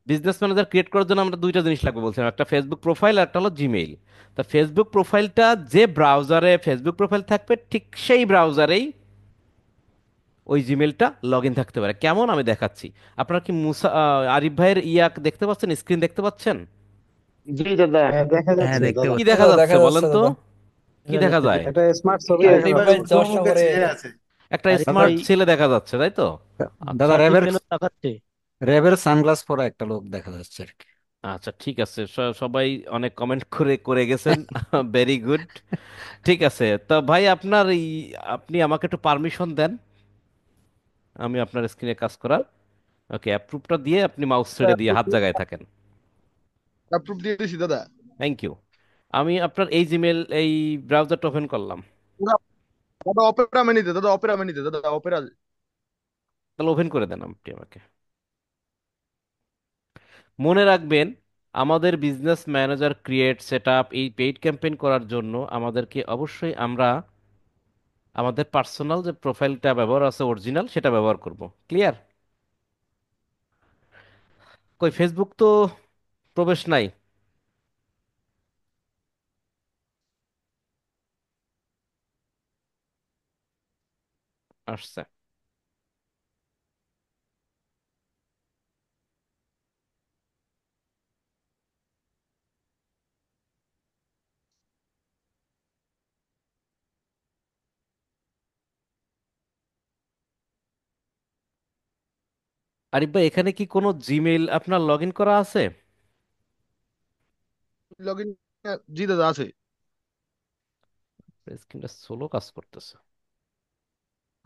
[SPEAKER 1] বিজনেস ম্যানেজার ক্রিয়েট করার জন্য আমরা দুইটা জিনিস লাগবে বলছিলাম, একটা ফেসবুক প্রোফাইল আর একটা হলো জিমেইল। তা ফেসবুক প্রোফাইলটা যে ব্রাউজারে ফেসবুক প্রোফাইল থাকবে, ঠিক সেই ব্রাউজারেই ওই জিমেলটা লগ ইন থাকতে পারে। কেমন, আমি দেখাচ্ছি। আপনারা কি আরিফ ভাইয়ের দেখতে পাচ্ছেন, স্ক্রিন দেখতে পাচ্ছেন?
[SPEAKER 2] জি দাদা, হ্যাঁ দেখা
[SPEAKER 4] হ্যাঁ
[SPEAKER 2] যাচ্ছে
[SPEAKER 4] দেখতে
[SPEAKER 2] দাদা।
[SPEAKER 1] কি
[SPEAKER 4] পাচ্ছি।
[SPEAKER 1] দেখা
[SPEAKER 3] দাদা
[SPEAKER 1] যাচ্ছে
[SPEAKER 3] দেখা
[SPEAKER 1] বলেন
[SPEAKER 3] যাচ্ছে
[SPEAKER 1] তো?
[SPEAKER 3] দাদা।
[SPEAKER 1] কি দেখা যায়?
[SPEAKER 2] একটা স্মার্ট ছবি দেখা
[SPEAKER 3] আরিফ
[SPEAKER 2] যাচ্ছে।
[SPEAKER 3] ভাই চশমা পরে
[SPEAKER 1] একটা
[SPEAKER 7] আরিফ
[SPEAKER 1] স্মার্ট
[SPEAKER 7] ভাই
[SPEAKER 1] ছেলে দেখা যাচ্ছে, তাই তো?
[SPEAKER 6] দাদা
[SPEAKER 7] সঠিক
[SPEAKER 6] র্যাবের,
[SPEAKER 7] মেনু দেখাচ্ছে।
[SPEAKER 6] র্যাবের সানগ্লাস পরা একটা লোক দেখা যাচ্ছে আর কি।
[SPEAKER 1] আচ্ছা, ঠিক আছে। সবাই অনেক কমেন্ট করে করে গেছেন। Very good. ঠিক আছে, তো ভাই আপনার এই, আপনি আমাকে একটু পারমিশন দেন আমি আপনার স্ক্রিনে কাজ করার। ওকে, অ্যাপ্রুভটা দিয়ে আপনি মাউস ছেড়ে দিয়ে হাত জায়গায় থাকেন।
[SPEAKER 3] অ্যাপ্রুভ দিয়ে দিছি দাদা।
[SPEAKER 1] Thank you. আমি আপনার এই জিমেল, এই ব্রাউজারটা ওপেন করলাম।
[SPEAKER 3] দাদা অপেরা মিনিতে, দাদা অপেরা মিনিতে, দাদা অপেরা।
[SPEAKER 1] তাহলে ওপেন করে দেন আপনি আমাকে। মনে রাখবেন, আমাদের বিজনেস ম্যানেজার ক্রিয়েট সেটআপ এই পেইড ক্যাম্পেইন করার জন্য আমাদেরকে অবশ্যই আমরা আমাদের পার্সোনাল যে প্রোফাইলটা ব্যবহার আছে অরিজিনাল সেটা ব্যবহার করব। ক্লিয়ার? কই ফেসবুক তো প্রবেশ নাই। আসছে। আরিফ ভাই, এখানে কি কোনো জিমেইল আপনার লগ ইন করা আছে?
[SPEAKER 3] লগ ইন, জি দাদা আছে।
[SPEAKER 1] স্ক্রিনটা স্লো কাজ করতেছে।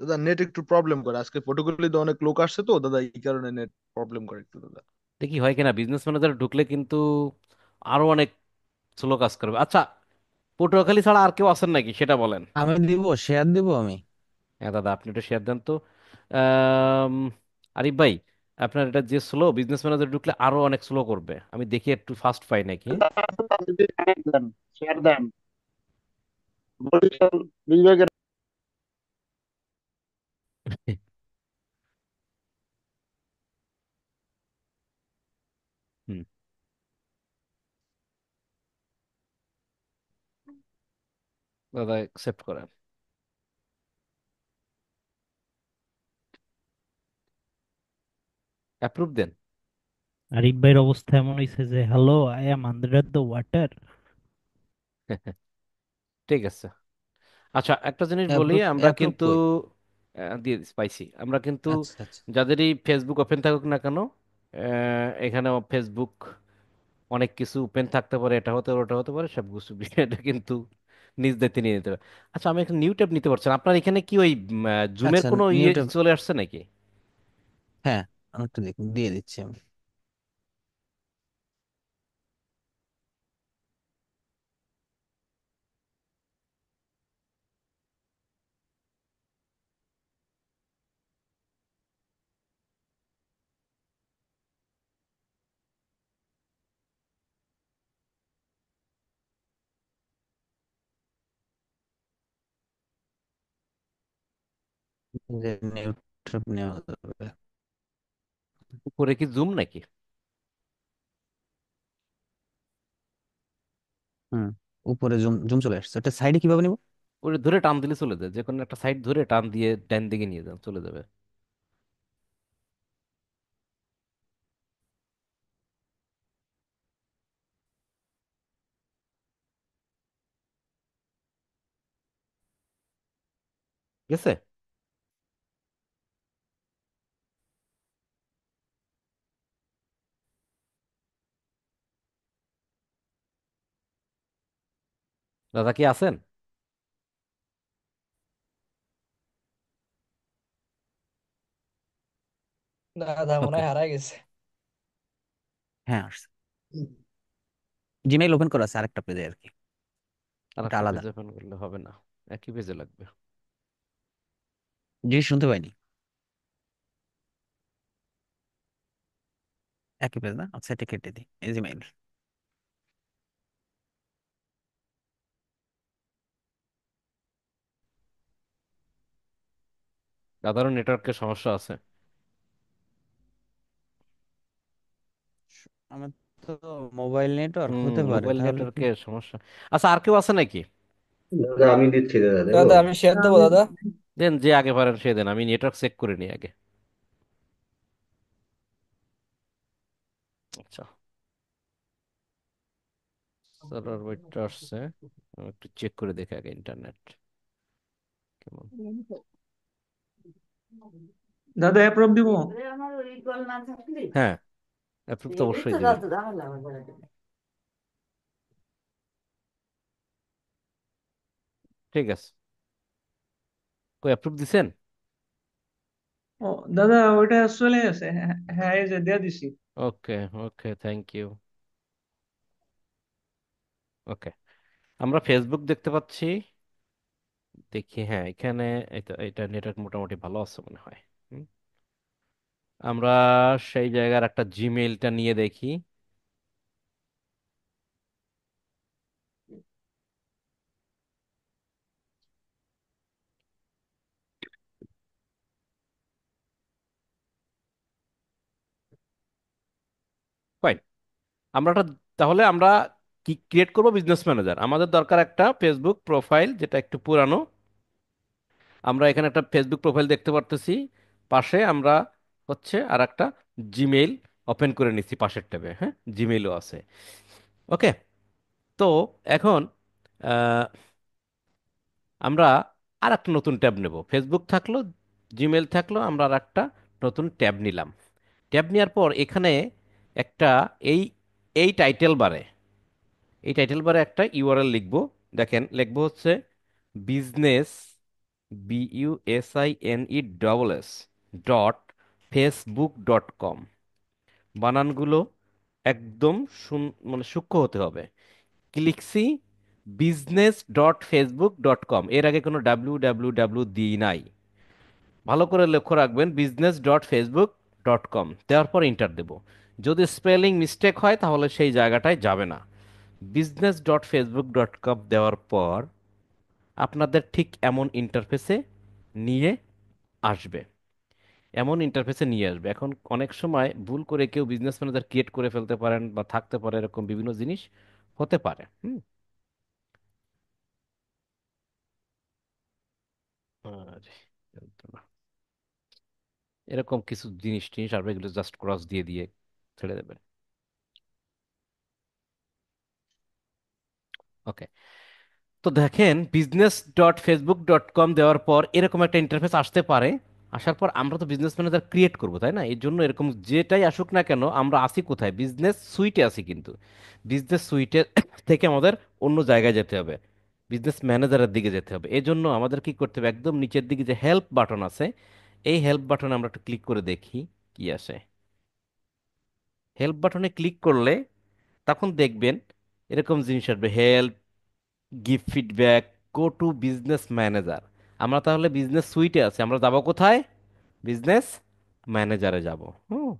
[SPEAKER 3] দাদা নেট একটু প্রবলেম করে, আজকে পর্টুগালিতে অনেক লোক আসছে তো দাদা, এই কারণে নেট প্রবলেম করে একটু দাদা।
[SPEAKER 1] দেখি হয় কিনা, বিজনেস ম্যানেজার ঢুকলে কিন্তু আরো অনেক স্লো কাজ করবে। আচ্ছা, পটুয়াখালী ছাড়া আর কেউ আছেন নাকি সেটা বলেন।
[SPEAKER 4] আমি দিব, শেয়ার দিব আমি।
[SPEAKER 1] হ্যাঁ দাদা, আপনি একটু শেয়ার দেন তো। আম, আরিফ ভাই, আপনার এটা যে স্লো, বিজনেস ম্যানেজার ঢুকলে আরো অনেক স্লো করবে, আমি দেখি একটু ফাস্ট পাই নাকি।
[SPEAKER 2] দেন, শেয়ার দেন। বরিশাল বিভাগের
[SPEAKER 1] হুম, দাদা অ্যাকসেপ্ট করেন, অ্যাপ্রুভ দেন।
[SPEAKER 7] আরিফ ভাইয়ের অবস্থা এমন হয়েছে যে hello I am under the water.
[SPEAKER 1] ঠিক আছে। আচ্ছা, একটা জিনিস বলি,
[SPEAKER 4] অ্যাপ্রুভ
[SPEAKER 1] আমরা
[SPEAKER 4] অ্যাপ্রুভ
[SPEAKER 1] কিন্তু
[SPEAKER 4] কই?
[SPEAKER 1] দিয়ে দিচ্ছি, পাইছি আমরা কিন্তু।
[SPEAKER 4] আচ্ছা আচ্ছা।
[SPEAKER 1] যাদেরই ফেসবুক ওপেন থাকুক না কেন, এখানে ফেসবুক অনেক কিছু ওপেন থাকতে পারে, এটা হতে পারে ওটা হতে পারে, সব কিছু এটা কিন্তু নিজ দায়িত্বে নিয়ে নিতে হবে। আচ্ছা, আমি একটা নিউ ট্যাব নিতে পারছি না। আপনার এখানে কি ওই জুমের
[SPEAKER 4] আচ্ছা,
[SPEAKER 1] কোনো ইয়ে
[SPEAKER 4] নিউটা।
[SPEAKER 1] চলে আসছে নাকি?
[SPEAKER 4] হ্যাঁ, আমি একটু দিয়ে দিচ্ছি আমি। যে নিউটা নেওয়া যাবে।
[SPEAKER 1] উপরে কি জুম নাকি?
[SPEAKER 4] হুম, উপরে জুম জুম চলে আসছে, এটা সাইডে কিভাবে নিব?
[SPEAKER 1] ওরে ধরে টান দিলে চলে যায়, যে কোনো একটা সাইড ধরে টান দিয়ে ডান দিকে নিয়ে যান, চলে যাবে। গেছে? দাদা কি আছেন?
[SPEAKER 8] দাদা মনে
[SPEAKER 1] ওকে,
[SPEAKER 8] হয় হারাই গেছে।
[SPEAKER 4] হ্যাঁ আসছে। জিমেইল ওপেন করা আছে আরেকটা পেজে আর কি,
[SPEAKER 1] আর
[SPEAKER 4] এটা
[SPEAKER 1] একটা
[SPEAKER 4] আলাদা।
[SPEAKER 1] পেজে ওপেন করলে হবে না, একই পেজে লাগবে।
[SPEAKER 4] জিনিস শুনতে পাইনি। একই পেজ না? আচ্ছা, এটা কেটে দিই, এই জিমেইল।
[SPEAKER 1] দাদারও নেটওয়ার্কের সমস্যা আছে।
[SPEAKER 4] আমার তো মোবাইল নেটওয়ার্ক হতে পারে
[SPEAKER 1] মোবাইল
[SPEAKER 4] তাহলে কি?
[SPEAKER 1] নেটওয়ার্কের সমস্যা। আচ্ছা, আর কেউ আছে নাকি?
[SPEAKER 2] দাদা আমি দিচ্ছি, দাদা দেবো।
[SPEAKER 8] দাদা আমি শেয়ার দেবো দাদা।
[SPEAKER 1] দেন, যে আগে পারেন সে দেন, আমি নেটওয়ার্ক চেক করে নিই আগে। আচ্ছা, সার্ভার ওয়েটটা আসছে, আমি একটু চেক করে দেখি আগে ইন্টারনেট কেমন।
[SPEAKER 9] দাদা অ্যাপ্রুভ দিব।
[SPEAKER 1] হ্যাঁ, অ্যাপ্রুভ তো অবশ্যই দিবেন। ঠিক আছে, কই অ্যাপ্রুভ দিছেন?
[SPEAKER 9] ও দাদা ওইটা চলে গেছে, হ্যাঁ হ্যাঁ, এই যে দিয়ে দিছি।
[SPEAKER 1] ওকে, ওকে, থ্যাংক ইউ। ওকে, আমরা ফেসবুক দেখতে পাচ্ছি, দেখি, হ্যাঁ এখানে এটা এটা নেটওয়ার্ক মোটামুটি ভালো আছে মনে হয়। হুম, আমরা সেই জায়গার একটা জিমেইলটা নিয়ে দেখি। ফাইন, আমরা একটা, তাহলে আমরা কি ক্রিয়েট করব? Business manager. আমাদের দরকার একটা ফেসবুক প্রোফাইল যেটা একটু পুরানো। আমরা এখানে একটা ফেসবুক প্রোফাইল দেখতে পারতেছি, পাশে আমরা হচ্ছে আর একটা জিমেইল ওপেন করে নিচ্ছি পাশের ট্যাবে, হ্যাঁ জিমেইলও আছে। ওকে, তো এখন আহ, আমরা আর একটা নতুন ট্যাব নেব। ফেসবুক থাকলো, জিমেইল থাকলো, আমরা আর একটা নতুন ট্যাব নিলাম। ট্যাব নেওয়ার পর এখানে একটা এই এই টাইটেল বারে একটা ইউআরএল লিখবো। দেখেন লিখবো হচ্ছে বিজনেস, BUSINESS .facebook.com। বানানগুলো একদম মানে সূক্ষ্ম হতে হবে। লিখছি business.facebook.com, এর আগে কোনো www দিই নাই। ভালো করে লক্ষ্য রাখবেন, business.facebook.com দেওয়ার পর এন্টার দেব। যদি স্পেলিং মিস্টেক হয় তাহলে সেই জায়গাটায় যাবে না। business.facebook.com দেওয়ার পর আপনাদের ঠিক এমন ইন্টারফেসে নিয়ে আসবে। এখন অনেক সময় ভুল করে কেউ বিজনেস ম্যানেজার ক্রিয়েট করে ফেলতে পারেন, বা থাকতে পারে এরকম বিভিন্ন জিনিস হতে পারে। হুম, আর চলতো না। এরকম কিছু জিনিস টিনিস আর এগুলো জাস্ট ক্রস দিয়ে দিয়ে ছেড়ে দেবেন। ওকে, তো দেখেন business.facebook.com দেওয়ার পর এরকম একটা ইন্টারফেস আসতে পারে। আসার পর আমরা তো বিজনেস ম্যানেজার ক্রিয়েট করবো, তাই না? এই জন্য এরকম যেটাই আসুক না কেন, আমরা আসি কোথায়? বিজনেস সুইটে আসি। কিন্তু বিজনেস সুইটে থেকে আমাদের অন্য জায়গায় যেতে হবে, বিজনেস ম্যানেজারের দিকে যেতে হবে। এই জন্য আমাদের কি করতে হবে? একদম নিচের দিকে যে হেল্প বাটন আছে, এই হেল্প বাটনে আমরা একটু ক্লিক করে দেখি কি আসে। হেল্প বাটনে ক্লিক করলে তখন দেখবেন এরকম জিনিস আসবে, help, give feedback, go to business manager. আমরা তাহলে বিজনেস সুইটে আছি, আমরা যাব কোথায়? বিজনেস ম্যানেজারে যাব। হুম,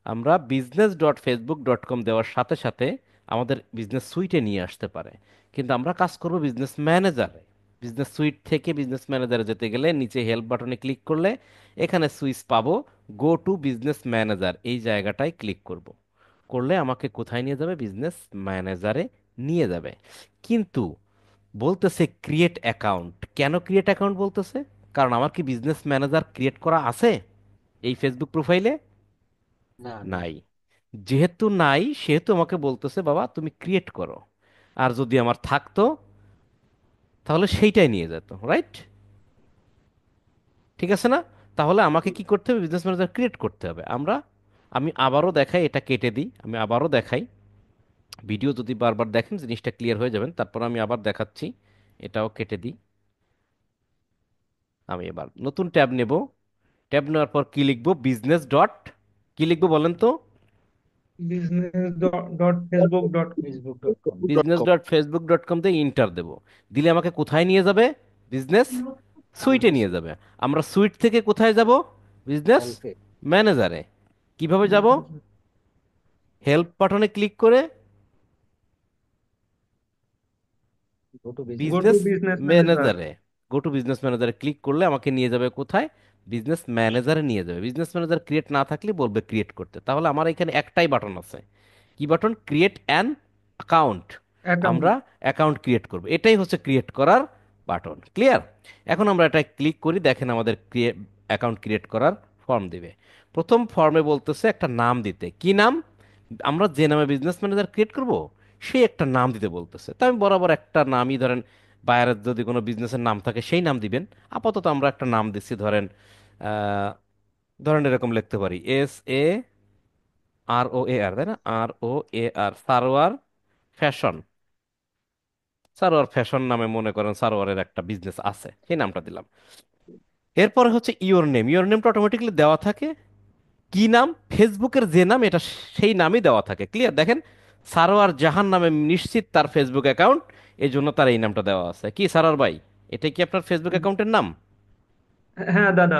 [SPEAKER 1] আমরা business.facebook.com দেওয়ার সাথে সাথে আমাদের বিজনেস সুইটে নিয়ে আসতে পারে। কিন্তু আমরা কাজ করব বিজনেস ম্যানেজারে। বিজনেস সুইট থেকে বিজনেস ম্যানেজারে যেতে গেলে নিচে হেল্প বাটনে ক্লিক করলে এখানে সুইচ পাবো, গো টু বিজনেস ম্যানেজার, এই জায়গাটায় ক্লিক করব। করলে আমাকে কোথায় নিয়ে যাবে? বিজনেস ম্যানেজারে নিয়ে যাবে। কিন্তু বলতেছে ক্রিয়েট অ্যাকাউন্ট। কেন ক্রিয়েট অ্যাকাউন্ট বলতেছে? কারণ আমার কি বিজনেস ম্যানেজার ক্রিয়েট করা আছে এই ফেসবুক প্রোফাইলে?
[SPEAKER 6] না নাই।
[SPEAKER 1] নাই। যেহেতু নাই, সেহেতু আমাকে বলতেছে বাবা তুমি ক্রিয়েট করো। আর যদি আমার থাকতো তাহলে সেইটাই নিয়ে যেত, রাইট? ঠিক আছে না? তাহলে আমাকে কি করতে হবে? বিজনেস ম্যানেজার ক্রিয়েট করতে হবে। আমি আবারও দেখাই, এটা কেটে দিই, আমি আবারও দেখাই। ভিডিও যদি বারবার দেখেন জিনিসটা ক্লিয়ার হয়ে যাবেন। তারপর আমি আবার দেখাচ্ছি, এটাও কেটে দিই। আমি এবার নতুন ট্যাব নেব। ট্যাব নেওয়ার পর কি লিখবো? বিজনেস ডট, কি লিখবো বলেন তো?
[SPEAKER 9] business.facebook.com।
[SPEAKER 6] facebook.com।
[SPEAKER 1] business.facebook.com তে ইন্টার দেব। দিলে আমাকে কোথায় নিয়ে যাবে? বিজনেস সুইটে
[SPEAKER 6] বিজনেস
[SPEAKER 1] নিয়ে যাবে। আমরা সুইট থেকে কোথায় যাব? বিজনেস
[SPEAKER 6] হেল্পে
[SPEAKER 1] ম্যানেজারে। কিভাবে যাব? হেল্প বাটনে ক্লিক করে
[SPEAKER 6] go to business
[SPEAKER 9] Go to
[SPEAKER 1] business
[SPEAKER 9] business manager।
[SPEAKER 1] ম্যানেজারে, গো টু বিজনেস ম্যানেজারে ক্লিক করলে আমাকে নিয়ে যাবে কোথায়? বিজনেস ম্যানেজারে নিয়ে যাবে। বিজনেস ম্যানেজার ক্রিয়েট না থাকলে বলবে ক্রিয়েট করতে। তাহলে আমার এখানে একটাই বাটন আছে, কি বাটন? Create an account. আমরা
[SPEAKER 9] account।
[SPEAKER 1] অ্যাকাউন্ট ক্রিয়েট করব, এটাই হচ্ছে ক্রিয়েট করার বাটন। ক্লিয়ার? এখন আমরা এটা ক্লিক করি, দেখেন আমাদের অ্যাকাউন্ট ক্রিয়েট করার ফর্ম দিবে। প্রথম ফর্মে বলতেছে একটা নাম দিতে। কি নাম? আমরা যে নামে বিজনেস ম্যানেজার ক্রিয়েট করব সেই একটা নাম দিতে বলতেছে। তো আমি বরাবর একটা নামই ধরেন, বাইরের যদি কোনো বিজনেসের নাম থাকে সেই নাম দিবেন। আপাতত আমরা একটা নাম দিচ্ছি, ধরেন আহ, ধরেন এরকম লিখতে পারি, SAROAR, তাই না? ROAR, Sarwar fashion. Sarwar fashion নামে মনে করেন সারোয়ারের একটা বিজনেস আছে, সেই নামটা দিলাম। এরপরে হচ্ছে ইওর নেম। ইওর নেমটা অটোমেটিক্যালি দেওয়া থাকে। কি নাম? ফেসবুকের যে নাম, এটা সেই নামই দেওয়া থাকে। ক্লিয়ার? দেখেন সারোয়ার জাহান নামে নিশ্চিত তার ফেসবুক অ্যাকাউন্ট, এই জন্য তার এই নামটা দেওয়া আছে। কি সারোয়ার ভাই, এটা কি আপনার ফেসবুক অ্যাকাউন্টের নাম?
[SPEAKER 9] হ্যাঁ দাদা।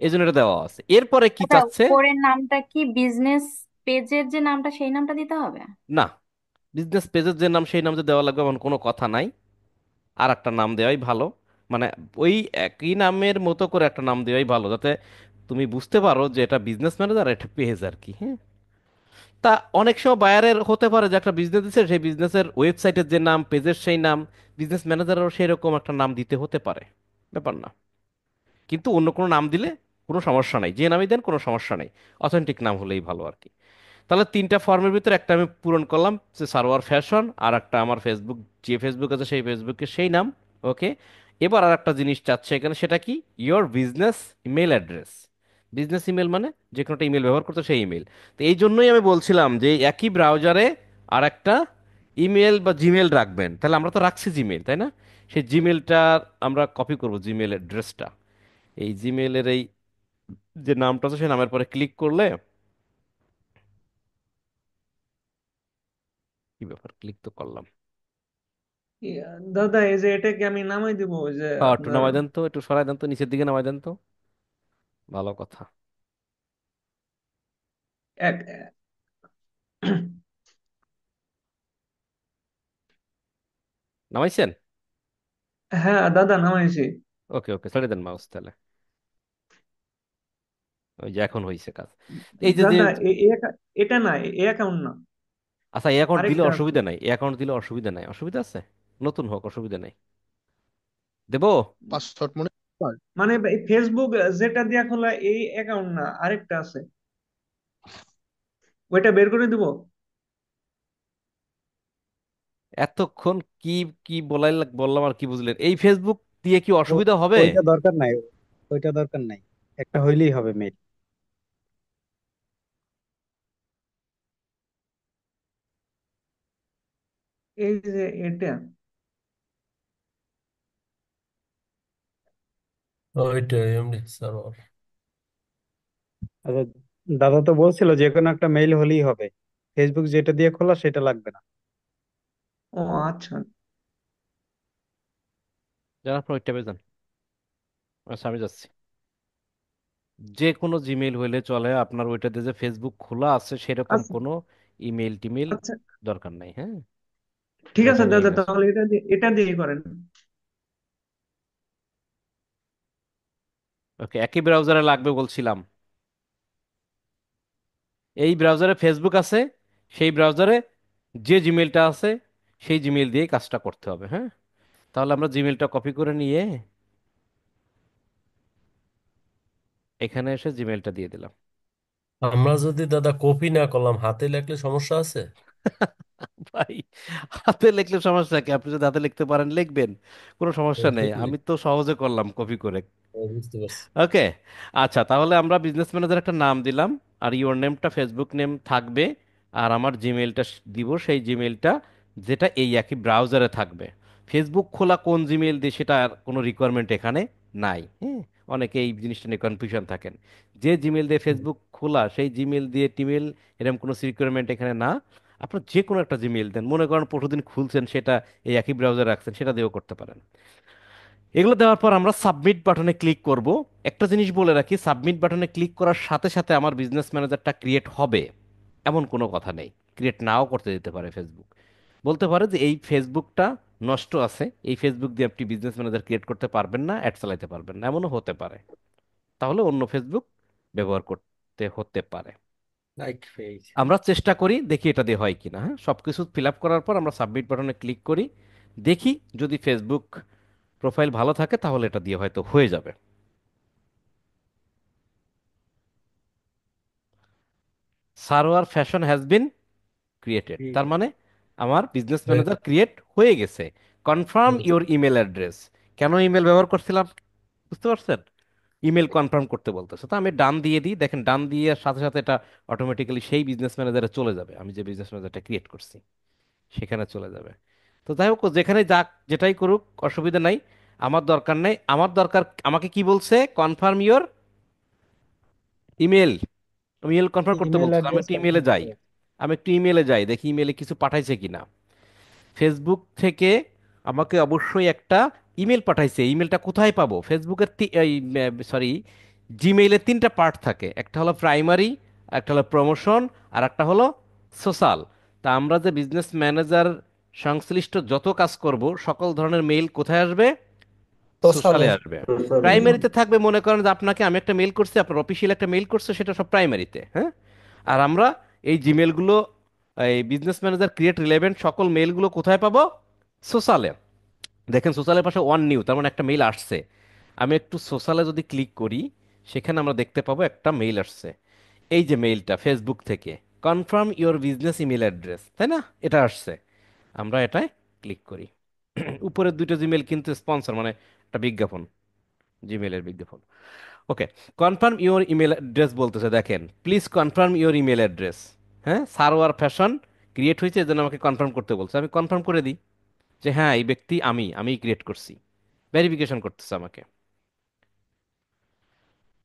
[SPEAKER 1] এই জন্য এটা দেওয়া আছে। এরপরে কি
[SPEAKER 10] আচ্ছা,
[SPEAKER 1] চাচ্ছে?
[SPEAKER 10] উপরের নামটা কি বিজনেস পেজের যে নামটা সেই নামটা দিতে হবে?
[SPEAKER 1] না, বিজনেস পেজের যে নাম সেই নাম যে দেওয়া লাগবে এমন কোনো কথা নাই। আর একটা নাম দেওয়াই ভালো, মানে ওই একই নামের মতো করে একটা নাম দেওয়াই ভালো, যাতে তুমি বুঝতে পারো যে এটা বিজনেস ম্যানেজার, এটা পেজ আর কি। হ্যাঁ, তা অনেক সময় বায়ারের হতে পারে যে একটা বিজনেস দিচ্ছে, সেই বিজনেসের ওয়েবসাইটের যে নাম, পেজের সেই নাম, বিজনেস ম্যানেজারেরও সেই রকম একটা নাম দিতে হতে পারে, ব্যাপার না। কিন্তু অন্য কোনো নাম দিলে কোনো সমস্যা নাই, যে নামই দেন কোনো সমস্যা নেই, অথেন্টিক নাম হলেই ভালো আর কি। তাহলে তিনটা ফর্মের ভিতরে একটা আমি পূরণ করলাম, যে সারোয়ার ফ্যাশন, আর একটা আমার ফেসবুক, যে ফেসবুক আছে সেই ফেসবুকে সেই নাম। ওকে, এবার আর একটা জিনিস চাচ্ছে এখানে, সেটা কি? Your business email address. Business email মানে যে কোনো একটা ইমেল ব্যবহার করতে, সেই ইমেল। তো এই জন্যই আমি বলছিলাম যে একই ব্রাউজারে আর একটা ইমেল বা জিমেল রাখবেন। তাহলে আমরা তো রাখছি জিমেল, তাই না? সেই জিমেলটা আমরা কপি করব, জিমেল অ্যাড্রেসটা। এই জিমেলের এই যে নামটা আছে সেই নামের পরে ক্লিক করলে, কি ব্যাপার, ক্লিক তো করলাম।
[SPEAKER 9] দাদা এই যে এটাকে আমি নামাই দিব ওই যে
[SPEAKER 1] হ্যাঁ, একটু
[SPEAKER 9] আপনার
[SPEAKER 1] নামাই দেন তো, একটু সরাই দেন তো, নিচের দিকে নামাই দেন তো, ভালো কথা।
[SPEAKER 9] এক
[SPEAKER 1] নামাইছেন?
[SPEAKER 9] হ্যাঁ দাদা নামাইছি।
[SPEAKER 1] ওকে ওকে, ছেড়ে দেন মাউস তাহলে। ওই যে এখন হয়েছে কাজ। এই যে
[SPEAKER 9] দাদা এটা না, এই অ্যাকাউন্ট না,
[SPEAKER 1] আচ্ছা, এই অ্যাকাউন্ট দিলে
[SPEAKER 9] আরেকটা আছে।
[SPEAKER 1] অসুবিধা নাই, এই অ্যাকাউন্ট দিলে অসুবিধা নাই, অসুবিধা আছে? নতুন হোক, অসুবিধা নাই, দেবো।
[SPEAKER 3] পাসওয়ার্ড মনে হয়।
[SPEAKER 9] মানে ফেসবুক যেটা দিয়া খোলা এই অ্যাকাউন্ট না, আরেকটা আছে, ওইটা বের করে দিব।
[SPEAKER 1] এতক্ষণ কি কি বললাম আর কি বুঝলেন? এই ফেসবুক দিয়ে কি
[SPEAKER 6] ও-
[SPEAKER 1] অসুবিধা হবে?
[SPEAKER 6] ওইটা দরকার নাই, ওইটা দরকার নাই, একটা হইলেই হবে মেল।
[SPEAKER 9] এই যে এটা,
[SPEAKER 5] ওইটাই এমনি সার্ভার।
[SPEAKER 6] আচ্ছা, দাদা তো বলছিল যে কোনো একটা মেইল হলেই হবে, ফেসবুক যেটা দিয়ে খোলা সেটা লাগবে না।
[SPEAKER 9] ও আচ্ছা।
[SPEAKER 1] যারা আপনার ওই ট্যাবে যান। আচ্ছা, আমি যাচ্ছি। যে কোনো জিমেইল হইলে চলে, আপনার ওইটাতে যে ফেসবুক খোলা আছে সেরকম
[SPEAKER 9] আচ্ছা
[SPEAKER 1] কোনো ইমেল টিমেল
[SPEAKER 9] আচ্ছা,
[SPEAKER 1] দরকার নাই। হ্যাঁ,
[SPEAKER 9] ঠিক আছে
[SPEAKER 1] ওইখানে
[SPEAKER 9] দাদা,
[SPEAKER 1] ইমেজ।
[SPEAKER 9] তাহলে এটা দিয়ে করেন।
[SPEAKER 1] ওকে, একই ব্রাউজারে লাগবে বলছিলাম। এই ব্রাউজারে ফেসবুক আছে, সেই ব্রাউজারে যে জিমেলটা আছে সেই জিমেল দিয়ে কাজটা করতে হবে। হ্যাঁ, তাহলে আমরা জিমেলটা কপি করে নিয়ে এখানে এসে জিমেলটা দিয়ে দিলাম।
[SPEAKER 5] আমরা যদি দাদা কপি না করলাম, হাতে লেখলে সমস্যা আছে?
[SPEAKER 1] ভাই, হাতে লিখলে সমস্যা কি? আপনি যদি হাতে লিখতে পারেন লিখবেন, কোনো সমস্যা নেই, আমি তো সহজে করলাম কপি করে।
[SPEAKER 5] বুঝতে পারছি।
[SPEAKER 1] ওকে, আচ্ছা, তাহলে আমরা বিজনেস ম্যানেজার একটা নাম দিলাম, আর ইওর নেমটা ফেসবুক নেম থাকবে, আর আমার জিমেলটা দিব, সেই জিমেলটা যেটা এই একই ব্রাউজারে থাকবে। ফেসবুক খোলা কোন জিমেল দিয়ে সেটা আর কোনো রিকোয়ারমেন্ট এখানে নাই। হ্যাঁ, অনেকে এই জিনিসটা নিয়ে কনফিউশন থাকেন। যে জিমেল দিয়ে ফেসবুক খোলা সেই জিমেল দিয়ে টিমেল, এরকম কোনো রিকোয়ারমেন্ট এখানে না। আপনার যে কোনো একটা জিমেল দেন, মনে করেন পরশুদিন খুলছেন, সেটা এই একই ব্রাউজারে রাখছেন, সেটা দিয়েও করতে পারেন। এগুলো দেওয়ার পর আমরা সাবমিট বাটনে ক্লিক করব। একটা জিনিস বলে রাখি, সাবমিট বাটনে ক্লিক করার সাথে সাথে আমার বিজনেস ম্যানেজারটা ক্রিয়েট হবে এমন কোনো কথা নেই। ক্রিয়েট নাও করতে দিতে পারে ফেসবুক, বলতে পারে যে এই ফেসবুকটা নষ্ট আছে, এই ফেসবুক দিয়ে আপনি বিজনেস ম্যানেজার ক্রিয়েট করতে পারবেন না, অ্যাড চালাতে পারবেন না, এমনও হতে পারে। তাহলে অন্য ফেসবুক ব্যবহার করতে হতে পারে।
[SPEAKER 6] Like page.
[SPEAKER 1] আমরা চেষ্টা করি, দেখি এটা দিয়ে হয় কিনা। হ্যাঁ, সব কিছু ফিল আপ করার পর আমরা সাবমিট বাটনে ক্লিক করি, দেখি যদি ফেসবুক প্রোফাইল ভালো থাকে তাহলে এটা দিয়ে হয়তো হয়ে যাবে। Server fashion has been created, তার মানে আমার বিজনেস ম্যানেজার ক্রিয়েট হয়ে গেছে। Confirm your email address. কেন ইমেল ব্যবহার করছিলাম বুঝতে পারছেন? ইমেল কনফার্ম করতে বলতেছে, তো আমি ডান দিয়ে দিই। দেখেন, ডান দিয়ে সাথে সাথে এটা অটোমেটিক্যালি সেই বিজনেস ম্যানেজারে চলে যাবে, আমি যে বিজনেস ম্যানেজারটা ক্রিয়েট করছি সেখানে চলে যাবে। তো যাই হোক, যেখানে যাক, যেটাই করুক, অসুবিধা নাই। আমার দরকার নেই, আমার দরকার, আমাকে কি বলছে? Confirm your email. Email confirm করতে
[SPEAKER 6] ইমেল
[SPEAKER 1] বলছে, আমি
[SPEAKER 6] অ্যাড্রেস
[SPEAKER 1] একটু ইমেলে
[SPEAKER 6] কনফার্ম
[SPEAKER 1] যাই।
[SPEAKER 6] করতে হবে।
[SPEAKER 1] আমি একটু ইমেলে যাই, দেখি ইমেলে কিছু পাঠাইছে কিনা। ফেসবুক থেকে আমাকে অবশ্যই একটা ইমেল পাঠাইছে, ইমেলটা কোথায় পাবো? ফেসবুকের সরি, জিমেইলের তিনটা পার্ট থাকে, একটা হলো প্রাইমারি, একটা হলো প্রমোশন, আর একটা হলো সোশ্যাল। তা আমরা যে বিজনেস ম্যানেজার সংশ্লিষ্ট যত কাজ করব সকল ধরনের মেইল কোথায় আসবে?
[SPEAKER 8] সোশ্যালে।
[SPEAKER 1] সোশ্যালে আসবে।
[SPEAKER 2] সোশ্যালে।
[SPEAKER 1] প্রাইমারিতে থাকবে, মনে করেন যে আপনাকে আমি একটা মেইল করছি, আপনার অফিসিয়াল একটা মেইল করছে, সেটা সব প্রাইমারিতে, হ্যাঁ। আর আমরা এই জিমেলগুলো, এই বিজনেস ম্যানেজার ক্রিয়েট রিলেভেন্ট সকল মেইলগুলো কোথায় পাবো? সোশ্যালে। দেখেন সোশ্যালের পাশে ওয়ান নিউ, তার মানে একটা মেইল আসছে। আমি একটু সোশ্যালে যদি ক্লিক করি, সেখানে আমরা দেখতে পাবো একটা মেইল আসছে। এই যে মেইলটা ফেসবুক থেকে, confirm your business email address, তাই না? এটা আসছে, আমরা এটায় ক্লিক করি। উপরের দুটো জিমেল কিন্তু স্পন্সর, মানে একটা বিজ্ঞাপন, জিমেলের বিজ্ঞাপন। ওকে, কনফার্ম ইওর ইমেল অ্যাড্রেস বলতেছে, দেখেন please confirm your email address. হ্যাঁ, সারোয়ার ফ্যাশন ক্রিয়েট হয়েছে, এজন্য আমাকে কনফার্ম করতে বলছে। আমি কনফার্ম করে দিই যে হ্যাঁ এই ব্যক্তি আমি ক্রিয়েট করছি। ভেরিফিকেশন করতেছে আমাকে।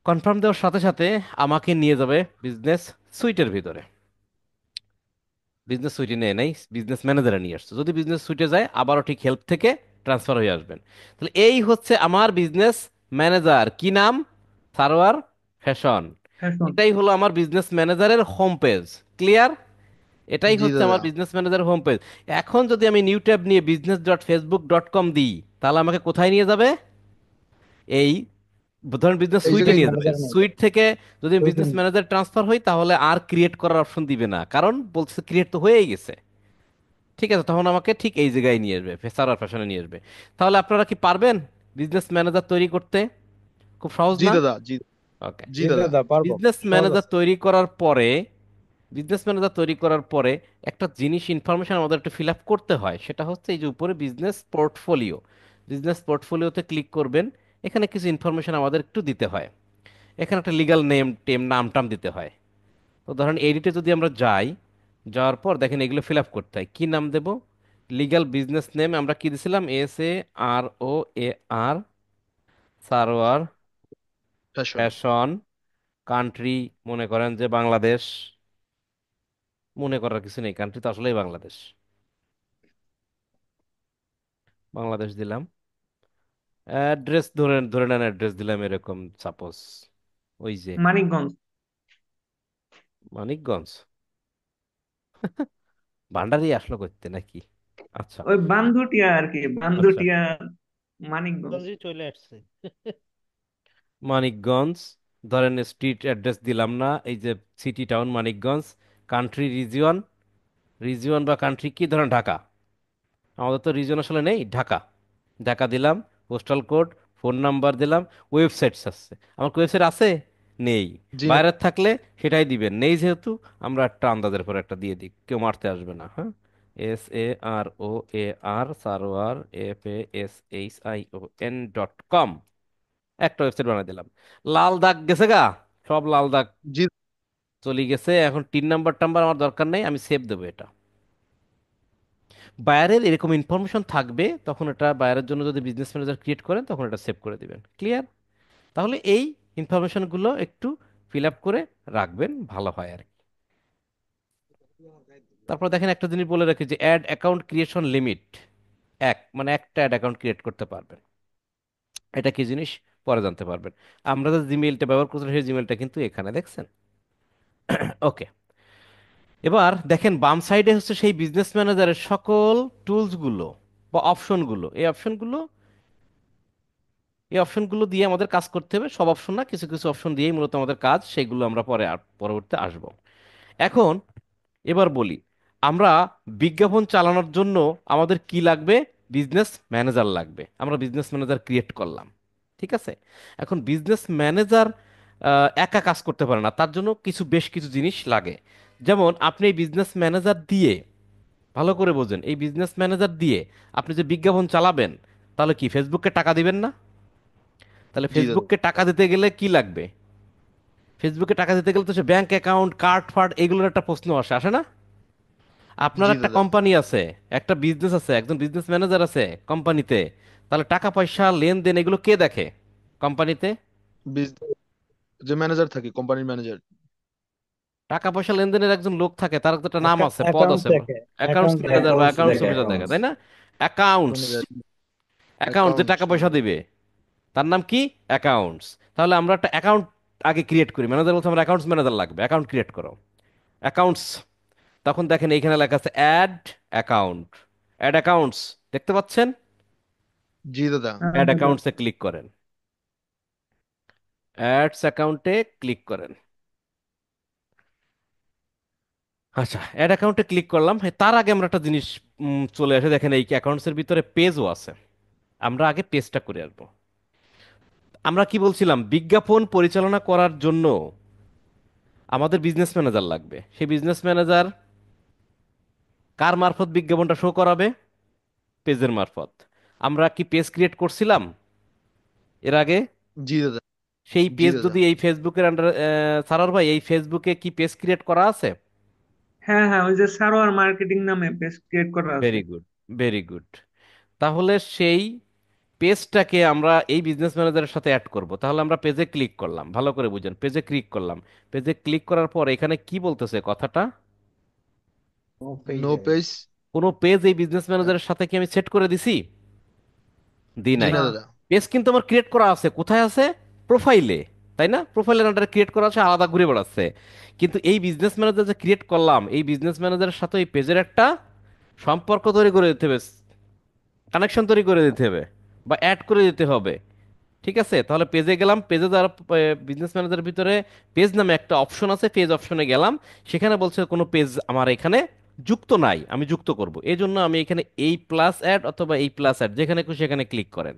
[SPEAKER 1] কনফার্ম দেওয়ার সাথে সাথে আমাকে নিয়ে যাবে বিজনেস সুইটের ভিতরে। বিজনেস সুইটে নেয় নাই, বিজনেস ম্যানেজারে নিয়ে আসছে। যদি বিজনেস সুইটে যায় আবারও ঠিক হেল্প থেকে ট্রান্সফার হয়ে আসবেন। তাহলে এই হচ্ছে আমার বিজনেস ম্যানেজার, কি নাম? সারোয়ার ফ্যাশন।
[SPEAKER 9] ফ্যাশন।
[SPEAKER 1] এটাই হলো আমার বিজনেস ম্যানেজারের হোম পেজ। ক্লিয়ার? এটাই
[SPEAKER 3] জি
[SPEAKER 1] হচ্ছে
[SPEAKER 3] দাদা।
[SPEAKER 1] আমার বিজনেস ম্যানেজার হোম পেজ। এখন যদি আমি নিউ ট্যাব নিয়ে business.facebook.com দিই, তাহলে আমাকে কোথায় নিয়ে যাবে? এই, ধরেন বিজনেস
[SPEAKER 3] এই
[SPEAKER 1] সুইটে
[SPEAKER 3] জায়গায়
[SPEAKER 1] নিয়ে
[SPEAKER 3] নিয়ে
[SPEAKER 1] যাবে।
[SPEAKER 3] যাবে।
[SPEAKER 1] সুইট থেকে যদি বিজনেস
[SPEAKER 8] ওইখানে।
[SPEAKER 1] ম্যানেজার ট্রান্সফার হই, তাহলে আর ক্রিয়েট করার অপশন দিবে না, কারণ বলছে ক্রিয়েট তো হয়েই গেছে। ঠিক আছে, তখন আমাকে ঠিক এই জায়গায় নিয়ে আসবে, ফেসার ফ্যাশনে নিয়ে আসবে। তাহলে আপনারা কি পারবেন বিজনেস ম্যানেজার তৈরি করতে? খুব সহজ
[SPEAKER 3] জি
[SPEAKER 1] না?
[SPEAKER 3] দাদা। জি।
[SPEAKER 1] ওকে।
[SPEAKER 3] জি দাদা।
[SPEAKER 1] বিজনেস
[SPEAKER 8] সহজ
[SPEAKER 1] ম্যানেজার
[SPEAKER 8] আছে।
[SPEAKER 1] তৈরি করার পরে, বিজনেস ম্যানেজার তৈরি করার পরে একটা জিনিস ইনফরমেশন আমাদের একটু ফিল আপ করতে হয়, সেটা হচ্ছে এই যে উপরে বিজনেস পোর্টফোলিও। বিজনেস পোর্টফোলিওতে ক্লিক করবেন, এখানে কিছু ইনফরমেশন আমাদের একটু দিতে হয়। এখানে একটা লিগ্যাল নাম টাম দিতে হয়। তো ধরেন এডিটে যদি আমরা যাই, যাওয়ার পর দেখেন এগুলো ফিল আপ করতে হয়। কি নাম দেব? লিগ্যাল বিজনেস নেম আমরা কি দিছিলাম? SAROAR, Sarwar
[SPEAKER 3] fashion.
[SPEAKER 1] Fashion. Country মনে করেন যে বাংলাদেশ, মনে করার কিছু নেই, কান্ট্রি তো আসলেই বাংলাদেশ। বাংলাদেশ দিলাম। অ্যাড্রেস ধরে ধরে নেন, অ্যাড্রেস দিলাম এরকম সাপোজ, ওই যে
[SPEAKER 9] মানিকগঞ্জ।
[SPEAKER 1] মানিকগঞ্জ। ভান্ডারি আসলো করতে নাকি? আচ্ছা।
[SPEAKER 9] ওই বান্দুটিয়া আর কি,
[SPEAKER 1] আচ্ছা,
[SPEAKER 9] বান্দুটিয়া মানিকগঞ্জ।
[SPEAKER 7] গঞ্জে চলে আসছে।
[SPEAKER 1] মানিকগঞ্জ। ধরেন স্ট্রিট অ্যাড্রেস দিলাম না, এই যে city town Manikganj. Country region, region বা কান্ট্রি কি, ধরেন ঢাকা। আমাদের তো রিজিয়ন আসলে নেই, ঢাকা। ঢাকা দিলাম। পোস্টাল কোড, ফোন নাম্বার দিলাম। ওয়েবসাইটস আছে, আমার ওয়েবসাইট আছে? নেই।
[SPEAKER 3] জি না।
[SPEAKER 1] বাইরের থাকলে সেটাই দিবেন, নেই যেহেতু আমরা একটা আন্দাজের পর একটা দিয়ে দিই, কেউ মারতে আসবে না, হ্যাঁ। SAROAR, সারোয়ার FASHION.com, একটা ওয়েবসাইট বানিয়ে দিলাম। লাল দাগ গেছে গা, সব লাল দাগ
[SPEAKER 3] জি।
[SPEAKER 1] চলে গেছে। এখন 3 নাম্বার টাম্বার আমার দরকার নেই, আমি সেভ দেবো এটা। বায়ারের এরকম ইনফরমেশন থাকবে, তখন এটা বায়ারের জন্য যদি বিজনেস ম্যানেজার ক্রিয়েট করেন তখন এটা সেভ করে দিবেন। ক্লিয়ার? তাহলে এই ইনফরমেশনগুলো একটু ফিল আপ করে রাখবেন, ভালো হয় আর কি। তারপর দেখেন একটা জিনিস বলে রাখি যে অ্যাড অ্যাকাউন্ট ক্রিয়েশন লিমিট, মানে একটা অ্যাড অ্যাকাউন্ট ক্রিয়েট করতে পারবেন। এটা কি জিনিস পরে জানতে পারবেন। আমরা যে জিমেইলটা ব্যবহার করছি সেই জিমেইলটা কিন্তু এখানে দেখছেন। ওকে, এবার দেখেন বাম সাইডে হচ্ছে সেই বিজনেস ম্যানেজারের সকল টুলসগুলো বা অপশনগুলো। এই অপশনগুলো দিয়ে আমাদের কাজ করতে হবে, সব অপশন না, কিছু কিছু অপশন দিয়েই মূলত আমাদের কাজ, সেগুলো আমরা পরে পরবর্তীতে আসব। এখন এবার বলি, আমরা বিজ্ঞাপন চালানোর জন্য আমাদের কি লাগবে? বিজনেস ম্যানেজার লাগবে। আমরা বিজনেস ম্যানেজার ক্রিয়েট করলাম, ঠিক আছে। এখন বিজনেস ম্যানেজার একা কাজ করতে পারে না, তার জন্য বেশ কিছু জিনিস লাগে। যেমন আপনি এই বিজনেস ম্যানেজার দিয়ে, ভালো করে বোঝেন, এই বিজনেস ম্যানেজার দিয়ে আপনি যে বিজ্ঞাপন চালাবেন, তাহলে কি ফেসবুককে টাকা দিবেন না? তাহলে
[SPEAKER 3] জি দাদা।
[SPEAKER 1] ফেসবুককে টাকা দিতে গেলে কি লাগবে? ফেসবুকে টাকা দিতে গেলে তো সে ব্যাংক অ্যাকাউন্ট, কার্ড ফার্ড, এগুলোর একটা প্রশ্ন আসে না? আপনার
[SPEAKER 3] জি
[SPEAKER 1] একটা
[SPEAKER 3] দাদা।
[SPEAKER 1] কোম্পানি আছে, একটা বিজনেস আছে, একজন বিজনেস ম্যানেজার আছে কোম্পানিতে, তাহলে টাকা পয়সা লেনদেন এগুলো কে দেখে কোম্পানিতে?
[SPEAKER 3] বিজ- যে ম্যানেজার থাকে, কোম্পানির ম্যানেজার।
[SPEAKER 1] টাকা পয়সা লেনদেনের একজন লোক থাকে, তার তো একটা নাম আছে, পদ
[SPEAKER 8] অ্যাকাউন্ট
[SPEAKER 1] আছে,
[SPEAKER 8] দেখে,
[SPEAKER 1] অ্যাকাউন্টস
[SPEAKER 8] অ্যাকাউন্ট
[SPEAKER 1] ম্যানেজার বা
[SPEAKER 8] দেখে।
[SPEAKER 2] অ্যাকাউন্টস
[SPEAKER 1] অ্যাকাউন্টস
[SPEAKER 2] দেখে,
[SPEAKER 1] অফিসার দেখে,
[SPEAKER 2] অ্যাকাউন্টস।
[SPEAKER 1] তাই না? অ্যাকাউন্টস।
[SPEAKER 3] ম্যানেজার।
[SPEAKER 1] অ্যাকাউন্ট যে
[SPEAKER 3] অ্যাকাউন্টস।
[SPEAKER 1] টাকা পয়সা দিবে তার নাম কি? অ্যাকাউন্টস। তাহলে আমরা একটা অ্যাকাউন্ট আগে ক্রিয়েট করি, ম্যানেজার বলছে আমার অ্যাকাউন্টস ম্যানেজার লাগবে, অ্যাকাউন্ট ক্রিয়েট করো, অ্যাকাউন্টস। তখন দেখেন এইখানে লেখা আছে অ্যাড অ্যাকাউন্ট, অ্যাড অ্যাকাউন্টস, দেখতে পাচ্ছেন?
[SPEAKER 3] জি দাদা।
[SPEAKER 9] হ্যাঁ
[SPEAKER 1] অ্যাড
[SPEAKER 9] দাদা।
[SPEAKER 1] অ্যাকাউন্টসে ক্লিক করেন, অ্যাডস অ্যাকাউন্টে ক্লিক করেন। আচ্ছা, অ্যাড অ্যাকাউন্টে ক্লিক করলাম। তার আগে আমরা একটা জিনিস চলে আসে, দেখেন এই অ্যাকাউন্টসের ভিতরে পেজও আছে, আমরা আগে পেজটা করে আসবো। আমরা কি বলছিলাম, বিজ্ঞাপন পরিচালনা করার জন্য আমাদের বিজনেস ম্যানেজার লাগবে। সেই বিজনেস ম্যানেজার কার মারফত বিজ্ঞাপনটা শো করাবে? পেজের মারফত। আমরা কি পেজ ক্রিয়েট করছিলাম এর আগে?
[SPEAKER 3] জি দাদা।
[SPEAKER 1] সেই
[SPEAKER 3] জি
[SPEAKER 1] পেজ
[SPEAKER 3] দাদা।
[SPEAKER 1] যদি এই ফেসবুকের আন্ডার, সারার ভাই এই ফেসবুকে কি পেজ ক্রিয়েট করা আছে?
[SPEAKER 9] হ্যাঁ হ্যাঁ, ওই যে সারোয়ার মার্কেটিং নামে পেজ ক্রিয়েট করা আছে।
[SPEAKER 1] Very good, very good. তাহলে সেই পেজটাকে আমরা এই বিজনেস ম্যানেজারের সাথে অ্যাড করব। তাহলে আমরা পেজে ক্লিক করলাম, ভালো করে বুঝেন, পেজে ক্লিক করলাম। পেজে ক্লিক করার পর এখানে কি বলতেছে কথাটা?
[SPEAKER 3] No page.
[SPEAKER 1] কোনো পেজ এই বিজনেস ম্যানেজারের সাথে কি আমি সেট করে দিছি? দিই
[SPEAKER 3] জি
[SPEAKER 1] নাই।
[SPEAKER 3] না
[SPEAKER 9] না।
[SPEAKER 3] দাদা।
[SPEAKER 1] পেজ কিন্তু আমার ক্রিয়েট করা আছে, কোথায় আছে? প্রোফাইলে, তাই না? প্রোফাইলের আন্ডারে ক্রিয়েট করা আছে, আলাদা ঘুরে বেড়াচ্ছে। কিন্তু এই বিজনেস ম্যানেজার যে ক্রিয়েট করলাম, এই বিজনেস ম্যানেজারের সাথে এই পেজের একটা সম্পর্ক তৈরি করে দিতে হবে, কানেকশন তৈরি করে দিতে হবে, বা অ্যাড করে দিতে হবে। ঠিক আছে, তাহলে পেজে গেলাম, পেজে যাওয়ার বিজনেস ম্যানেজারের ভিতরে পেজ নামে একটা অপশন আছে, পেজ অপশনে গেলাম। সেখানে বলছে কোনো পেজ আমার এখানে যুক্ত নাই, আমি যুক্ত করব। এই জন্য আমি এখানে এই প্লাস অ্যাড অথবা এই প্লাস অ্যাড যেখানে খুশি সেখানে ক্লিক করেন।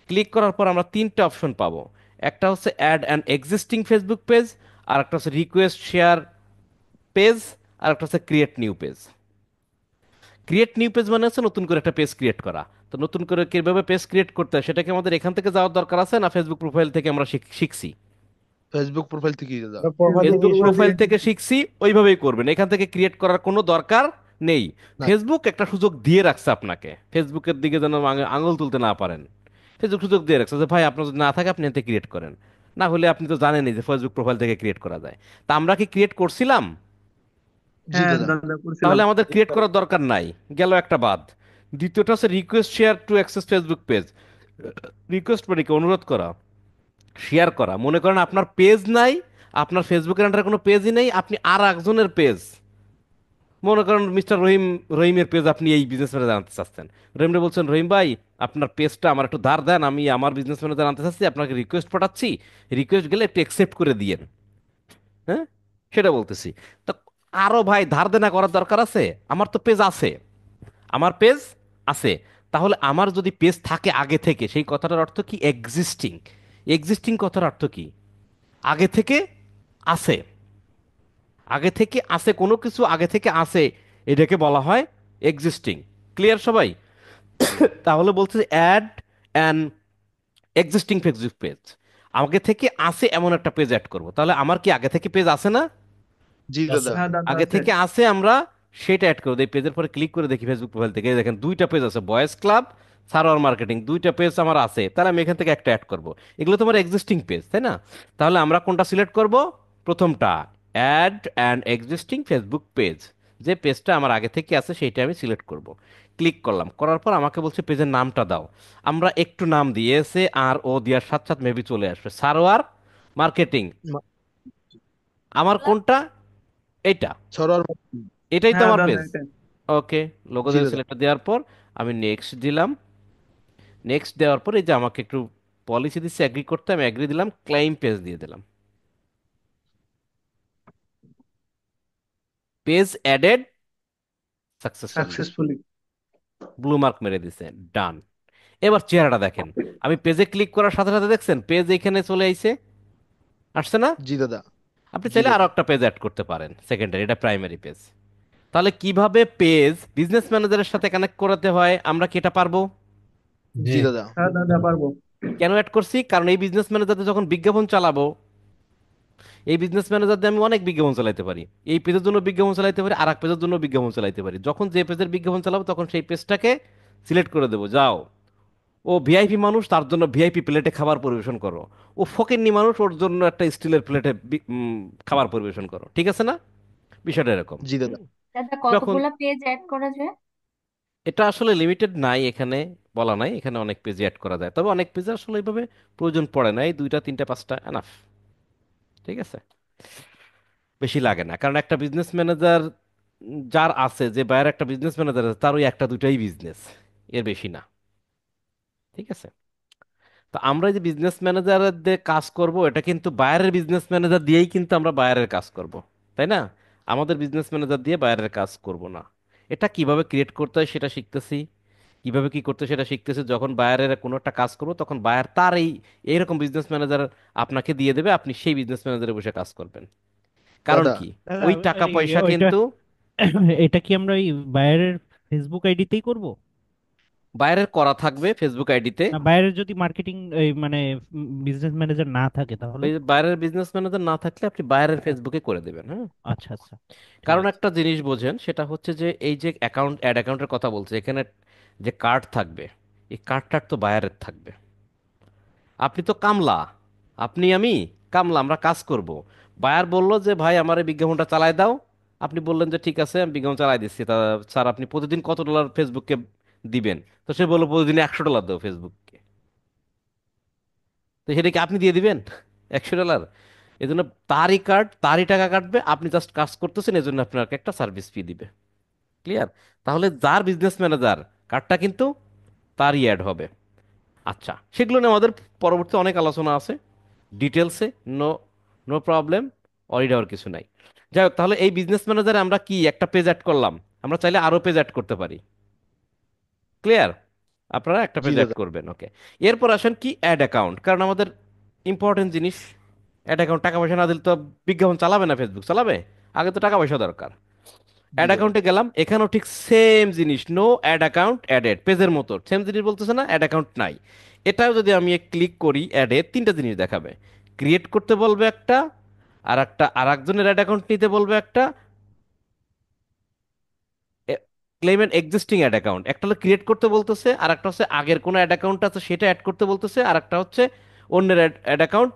[SPEAKER 1] ক্লিক করার পর আমরা তিনটে অপশন পাবো। একটা হচ্ছে add an existing Facebook page, আর একটা হচ্ছে রিকোয়েস্ট শেয়ার পেজ, আর একটা হচ্ছে create new page. Create new page মানে হচ্ছে নতুন করে একটা পেজ ক্রিয়েট করা। তো নতুন করে কিভাবে পেজ ক্রিয়েট করতে হয় সেটাকে আমাদের এখান থেকে যাওয়ার দরকার আছে, না ফেসবুক প্রোফাইল থেকে আমরা শিখছি?
[SPEAKER 3] ফেসবুক প্রোফাইল থেকেই দাদা।
[SPEAKER 2] প্রোফাইল থেকে
[SPEAKER 1] ফেসবুক
[SPEAKER 9] প্রোফাইল
[SPEAKER 1] প্রোফাইল
[SPEAKER 9] থেকে
[SPEAKER 1] থেকে শিখছি, ওইভাবেই করবেন, এখান থেকে ক্রিয়েট করার কোনো দরকার নেই।
[SPEAKER 3] না।
[SPEAKER 1] ফেসবুক একটা সুযোগ দিয়ে রাখছে আপনাকে, ফেসবুকের দিকে যেন আঙুল তুলতে না পারেন। ফেসবুক সুযোগ দিয়ে রাখছে যে ভাই আপনার যদি না থাকে আপনি এতে ক্রিয়েট করেন, না হলে আপনি তো জানেনই যে ফেসবুক প্রোফাইল থেকে ক্রিয়েট করা যায়। তা আমরা কি ক্রিয়েট করছিলাম?
[SPEAKER 3] জি
[SPEAKER 9] হ্যাঁ
[SPEAKER 3] দাদা।
[SPEAKER 9] দাদা করছিলাম।
[SPEAKER 1] তাহলে আমাদের ক্রিয়েট করার দরকার নাই, গেল একটা বাদ। দ্বিতীয়টা হচ্ছে request share to access Facebook page. Request মানে কি? অনুরোধ করা, শেয়ার করা। মনে করেন আপনার পেজ নাই, আপনার ফেসবুকের আন্ডারে কোনো পেজই নেই, আপনি আর একজনের পেজ, মনে করেন মিস্টার রহিম, রহিমের পেজ আপনি এই বিজনেস ম্যানেজার আনতে চাচ্ছেন। রহিমরে বলছেন রহিম ভাই আপনার পেজটা আমার একটু ধার দেন, আমি আমার বিজনেস ম্যানেজার আনতে চাচ্ছি, আপনাকে রিকোয়েস্ট পাঠাচ্ছি, রিকোয়েস্ট গেলে একটু অ্যাকসেপ্ট করে দিয়েন। হ্যাঁ, সেটা বলতেছি। তো আরো ভাই ধার দেনা করার দরকার আছে? আমার তো পেজ আছে, আমার পেজ আছে। তাহলে আমার যদি পেজ থাকে আগে থেকে, সেই কথাটার অর্থ কি? এক্সিস্টিং। এক্সিস্টিং কথার অর্থ কি? আগে থেকে আছে। আগে থেকে আছে, কোনো কিছু আগে থেকে আছে, এটাকে বলা হয় এক্সিস্টিং। ক্লিয়ার সবাই? তাহলে বলছে add an existing Facebook page, আগে থেকে আছে এমন একটা পেজ অ্যাড করব। তাহলে আমার কি আগে থেকে পেজ আছে না?
[SPEAKER 3] জি
[SPEAKER 5] আছে।
[SPEAKER 3] দাদা।
[SPEAKER 9] হ্যাঁ দাদা
[SPEAKER 1] আগে
[SPEAKER 9] আছে।
[SPEAKER 1] থেকে আছে, আমরা সেটা অ্যাড করবো। এই পেজের পরে ক্লিক করে দেখি ফেসবুক প্রোফাইল থেকে, এই দেখেন দুইটা পেজ আছে, বয়েস ক্লাব, সারোয়ার মার্কেটিং, দুইটা পেজ আমার আছে। তাহলে আমি এখান থেকে একটা অ্যাড করব। এগুলো তো আমার এক্সিস্টিং পেজ, তাই না? তাহলে আমরা কোনটা সিলেক্ট করব? প্রথমটা, add and existing Facebook page. যে পেজটা আমার আগে থেকে আছে সেইটা আমি সিলেক্ট করব। ক্লিক করলাম, করার পর আমাকে বলছে পেজের নামটা দাও। আমরা একটু নাম দিয়েছে, আর ও দেওয়ার সাথে সাথে মেবি চলে আসবে সারোয়ার মার্কেটিং।
[SPEAKER 3] মা-
[SPEAKER 1] আমার কোনটা? এইটা,
[SPEAKER 3] সরোয়ার।
[SPEAKER 1] এটাই তো
[SPEAKER 9] হ্যাঁ
[SPEAKER 1] আমার
[SPEAKER 9] দাদা
[SPEAKER 1] পেজ।
[SPEAKER 9] এটা।
[SPEAKER 1] ওকে, লোগো
[SPEAKER 3] জি দাদা।
[SPEAKER 1] সিলেক্টর দেওয়ার পর আমি নেক্সট দিলাম। নেক্সট দেওয়ার পর এই যে আমাকে একটু পলিসি দিচ্ছে অ্যাগ্রি করতে, আমি অ্যাগ্রি দিলাম, ক্লাইম পেজ দিয়ে দিলাম। Page added successfully,
[SPEAKER 9] successfully.
[SPEAKER 1] Blue mark মেরে দিছে, ডান। এবার চেহারাটা দেখেন, আমি পেজে ক্লিক করার সাথে সাথে দেখছেন পেজ এখানে চলে আইছে, আসছে না?
[SPEAKER 3] জি দাদা।
[SPEAKER 1] আপনি
[SPEAKER 3] জি
[SPEAKER 1] চাইলে আরো
[SPEAKER 3] দাদা।
[SPEAKER 1] একটা পেজ অ্যাড করতে পারেন, সেকেন্ডারি, এটা প্রাইমারি পেজ। তাহলে কিভাবে পেজ বিজনেস ম্যানেজারের সাথে কানেক্ট করাতে হয় আমরা কি এটা পারবো?
[SPEAKER 5] জি।
[SPEAKER 3] জি দাদা।
[SPEAKER 9] হ্যাঁ দাদা পারবো।
[SPEAKER 1] কেন অ্যাড করছি? কারণ এই বিজনেস ম্যানেজারদের যখন বিজ্ঞাপন চালাবো, এই বিজনেস ম্যানেজার দিয়ে আমি অনেক বিজ্ঞাপন চালাতে পারি। এই পেজের জন্য বিজ্ঞাপন চালাতে পারি, আর এক পেজের জন্য বিজ্ঞাপন চালাতে পারি। যখন যে পেজের বিজ্ঞাপন চালাবো তখন সেই পেজটাকে সিলেক্ট করে দেবো, যাও ও ভিআইপি মানুষ, তার জন্য ভিআইপি প্লেটে খাবার পরিবেশন করো। ও ফকিন্নি মানুষ, ওর জন্য একটা স্টিলের প্লেটে খাবার পরিবেশন করো। ঠিক আছে না? বিষয়টা এরকম।
[SPEAKER 3] জি দাদা।
[SPEAKER 10] দাদা
[SPEAKER 1] যখন
[SPEAKER 10] কতগুলা পেজ অ্যাড করা যায়?
[SPEAKER 1] এটা আসলে লিমিটেড নাই এখানে, বলা নাই এখানে অনেক পেজ অ্যাড করা যায়, তবে অনেক পেজে আসলে এইভাবে প্রয়োজন পড়ে না, এই দুইটা তিনটা পাঁচটা এনাফ। ঠিক আছে, বেশি লাগে না, কারণ একটা বিজনেস ম্যানেজার যার আছে, যে বাইরে একটা বিজনেস ম্যানেজার আছে, তার ওই একটা দুটাই বিজনেস, এর বেশি না। ঠিক আছে, তো আমরা এই যে বিজনেস ম্যানেজারদের কাজ করব, এটা কিন্তু বাইরের বিজনেস ম্যানেজার দিয়েই কিন্তু আমরা বাইরের কাজ করব, তাই না? আমাদের বিজনেস ম্যানেজার দিয়ে বাইরের কাজ করব না। এটা কিভাবে ক্রিয়েট করতে হয় সেটা শিখতেছি, কিভাবে কি করতে হয় সেটা শিখতেছি। যখন বায়ারের কোনো একটা কাজ করবো, তখন বায়ার তার এইরকম বিজনেস ম্যানেজার আপনাকে দিয়ে দেবে, আপনি সেই বিজনেস ম্যানেজারে বসে কাজ করবেন। কারণ
[SPEAKER 3] দাদা
[SPEAKER 1] কি,
[SPEAKER 7] দাদা
[SPEAKER 1] ওই টাকা পয়সা
[SPEAKER 7] ওইটা
[SPEAKER 1] কিন্তু
[SPEAKER 7] এটা কি আমরা ওই বাইরের ফেসবুক আইডিতেই করব?
[SPEAKER 1] বায়ারের করা থাকবে ফেসবুক আইডিতে।
[SPEAKER 7] না, বাইরের যদি মার্কেটিং এই মানে বিজনেস ম্যানেজার না থাকে তাহলে?
[SPEAKER 1] ওই যে বাইরের বিজনেস ম্যানেজার না থাকলে আপনি বাইরের ফেসবুকে করে দেবেন, হ্যাঁ।
[SPEAKER 7] আচ্ছা আচ্ছা, ঠিক
[SPEAKER 1] কারণ
[SPEAKER 7] আছে।
[SPEAKER 1] একটা জিনিস বোঝেন, সেটা হচ্ছে যে এই যে অ্যাকাউন্ট, অ্যাড অ্যাকাউন্টের কথা বলছে এখানে, যে কার্ড থাকবে, এই কার্ডটার তো বায়ারের থাকবে। আপনি তো কামলা, আপনি আমি কামলা, আমরা কাজ করব। বায়ার বলল যে ভাই আমার এই বিজ্ঞাপনটা চালায় দাও, আপনি বললেন যে ঠিক আছে আমি বিজ্ঞাপন চালাই দিচ্ছি, তা স্যার আপনি প্রতিদিন কত ডলার ফেসবুককে দিবেন? তো সে বললো প্রতিদিন $100 দাও ফেসবুককে। তো সেটা কি আপনি দিয়ে দিবেন? $100? এই জন্য তারই কার্ড, তারই টাকা কাটবে, আপনি জাস্ট কাজ করতেছেন, এই জন্য আপনাকে একটা সার্ভিস ফি দিবে। ক্লিয়ার? তাহলে যার বিজনেস ম্যানেজার, কার্ডটা কিন্তু তারই অ্যাড হবে। আচ্ছা, সেগুলো নিয়ে আমাদের পরবর্তী অনেক আলোচনা আছে ডিটেলসে, নো নো প্রবলেম, অরিড হওয়ার কিছু নাই। যাই হোক, তাহলে এই বিজনেস ম্যানেজারে আমরা কি একটা পেজ অ্যাড করলাম, আমরা চাইলে আরও পেজ অ্যাড করতে পারি। ক্লিয়ার? আপনারা একটা
[SPEAKER 3] জি
[SPEAKER 1] পেজ অ্যাড
[SPEAKER 3] দাদা।
[SPEAKER 1] করবেন, ওকে। এরপর আসেন কি, অ্যাড অ্যাকাউন্ট, কারণ আমাদের ইম্পর্টেন্ট জিনিস অ্যাড অ্যাকাউন্ট। টাকা পয়সা না দিলে তো বিজ্ঞাপন চালাবে না, ফেসবুক চালাবে, আগে তো টাকা পয়সা দরকার।
[SPEAKER 3] জি
[SPEAKER 1] অ্যাড
[SPEAKER 3] দাদা।
[SPEAKER 1] অ্যাকাউন্টে গেলাম, এখানেও ঠিক সেম জিনিস, নো অ্যাড অ্যাকাউন্ট অ্যাডেড, পেজের মতো সেম জিনিস বলতেছে না, অ্যাড অ্যাকাউন্ট নাই। এটাও যদি আমি ক্লিক করি, অ্যাডে তিনটা জিনিস দেখাবে, ক্রিয়েট করতে বলবে একটা, আর একটা আর একজনের অ্যাড অ্যাকাউন্ট নিতে বলবে একটা, claim and existing ad account, একটা হলো ক্রিয়েট করতে বলতেছে, আর একটা হচ্ছে আগের কোনো অ্যাড অ্যাকাউন্ট আছে সেটা অ্যাড করতে বলতেছে, আর একটা হচ্ছে অন্যের অ্যাড অ্যাকাউন্ট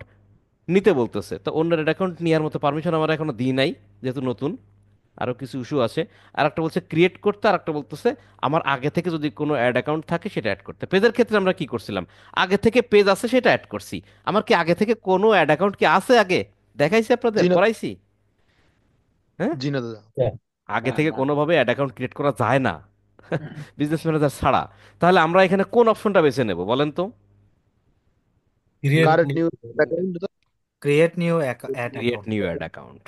[SPEAKER 1] নিতে বলতেছে। তো অন্যের অ্যাড অ্যাকাউন্ট নেওয়ার মতো পারমিশন আমার এখনো দিই নাই, যেহেতু নতুন, আরও কিছু ইস্যু আছে। আর একটা বলছে ক্রিয়েট করতে, আর একটা বলতেছে আমার আগে থেকে যদি কোনো অ্যাড অ্যাকাউন্ট থাকে সেটা অ্যাড করতে। পেজের ক্ষেত্রে আমরা কি করছিলাম, আগে থেকে পেজ আছে সেটা অ্যাড করছি। আমার কি আগে থেকে কোনো অ্যাড অ্যাকাউন্ট কি আছে আগে, দেখাইছি আপনাদের,
[SPEAKER 3] জি না।
[SPEAKER 1] করাইছি? হ্যাঁ,
[SPEAKER 3] জি না দাদা।
[SPEAKER 1] আগে থেকে কোনোভাবে অ্যাড অ্যাকাউন্ট ক্রিয়েট করা যায় না বিজনেস ম্যানেজার ছাড়া। তাহলে আমরা এখানে কোন অপশনটা বেছে নেব বলেন তো?
[SPEAKER 5] ক্রিয়েট
[SPEAKER 3] কারেন্ট নিউ অ্যাকাউন্ট দাদা।
[SPEAKER 4] Create new ad
[SPEAKER 1] create
[SPEAKER 4] account.
[SPEAKER 1] New ad account.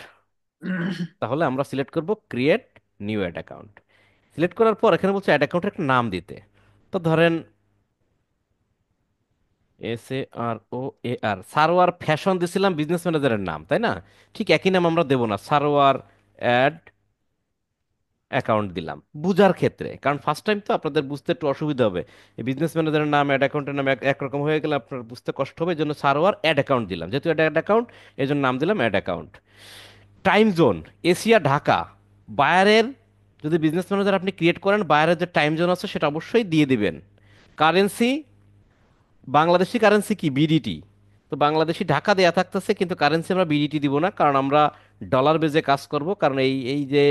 [SPEAKER 1] তাহলে আমরা সিলেক্ট করব create new ad account. Select করার পর এখানে বলছে অ্যাড অ্যাকাউন্টের একটা নাম দিতে। তো ধরেন SAROAR, সারোয়ার ফ্যাশন দিছিলাম বিজনেস ম্যানেজারের নাম, তাই না? ঠিক একই নাম আমরা দেবো না, সারোয়ার অ্যাড অ্যাকাউন্ট দিলাম বুঝার ক্ষেত্রে, কারণ ফার্স্ট টাইম তো আপনাদের বুঝতে একটু অসুবিধা হবে। এই বিজনেস ম্যানেজারের নাম, অ্যাড অ্যাকাউন্টের নাম একরকম হয়ে গেলে আপনার বুঝতে কষ্ট হবে, এই জন্য সারোয়ার অ্যাড অ্যাকাউন্ট দিলাম, যেহেতু এটা অ্যাড অ্যাকাউন্ট এই জন্য নাম দিলাম ad account. Time zone, Asia Dhaka, বায়ারের যদি বিজনেস ম্যানেজার আপনি ক্রিয়েট করেন, বায়ারের যে টাইম জোন আছে সেটা অবশ্যই দিয়ে দিবেন। কারেন্সি, বাংলাদেশি কারেন্সি কি, বিডিটি। তো বাংলাদেশি ঢাকা দেয়া থাকতেছে, কিন্তু কারেন্সি আমরা বিডিটি দিব না, কারণ আমরা ডলার বেজে কাজ করব, কারণ এই এই যে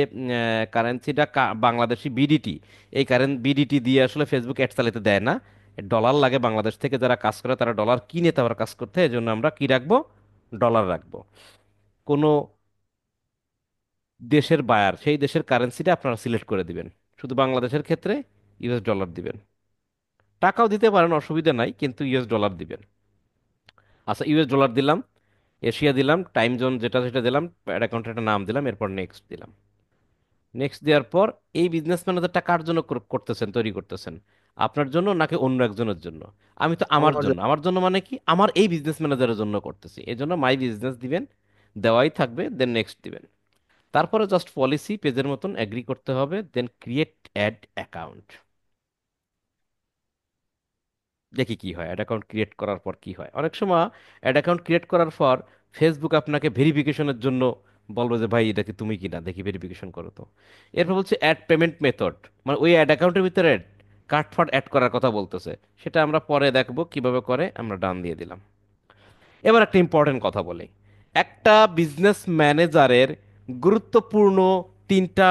[SPEAKER 1] কারেন্সিটা বাংলাদেশি বিডিটি, এই কারেন্ট বিডিটি দিয়ে আসলে ফেসবুক অ্যাড চালাতে দেয় না, ডলার লাগে। বাংলাদেশ থেকে যারা কাজ করে তারা ডলার কিনে তারপর কাজ করতে হয়, এই জন্য আমরা কি রাখবো, ডলার রাখবো। কোনো দেশের বায়ার, সেই দেশের কারেন্সিটা আপনারা সিলেক্ট করে দিবেন। শুধু বাংলাদেশের ক্ষেত্রে ইউএস ডলার দিবেন, টাকাও দিতে পারেন অসুবিধা নাই, কিন্তু ইউএস ডলার দিবেন। আচ্ছা, ইউএস ডলার দিলাম, এশিয়া দিলাম, টাইম জোন যেটা সেটা দিলাম, অ্যাড অ্যাকাউন্টের একটা নাম দিলাম, এরপর নেক্সট দিলাম। নেক্সট দেওয়ার পর এই বিজনেস ম্যানেজারটা কার জন্য করতেছেন, তৈরি করতেছেন, আপনার জন্য নাকি অন্য একজনের জন্য? আমি তো আমার
[SPEAKER 3] আমার
[SPEAKER 1] জন্য,
[SPEAKER 3] জন্য।
[SPEAKER 1] আমার জন্য মানে কি, আমার এই বিজনেস ম্যানেজারের জন্য করতেছি, এই জন্য মাই বিজনেস দিবেন, দেওয়াই থাকবে, দেন নেক্সট দিবেন। তারপরে জাস্ট পলিসি পেজের মতন এগ্রি করতে হবে, দেন ক্রিয়েট অ্যাড অ্যাকাউন্ট। দেখি কি হয়, অ্যাড অ্যাকাউন্ট ক্রিয়েট করার পর কি হয়। অনেক সময় অ্যাড অ্যাকাউন্ট ক্রিয়েট করার পর ফেসবুক আপনাকে ভেরিফিকেশনের জন্য বলবো যে ভাই এটা কি তুমি কিনা, দেখি ভেরিফিকেশন করো তো। এরপর বলছে অ্যাড পেমেন্ট মেথড, মানে ওই অ্যাড অ্যাকাউন্টের ভিতরে কার্ড ফার্ড অ্যাড করার কথা বলতেছে, সেটা আমরা পরে দেখবো কিভাবে করে, আমরা ডান দিয়ে দিলাম। এবার একটা ইম্পর্টেন্ট কথা বলি, একটা বিজনেস ম্যানেজারের গুরুত্বপূর্ণ তিনটা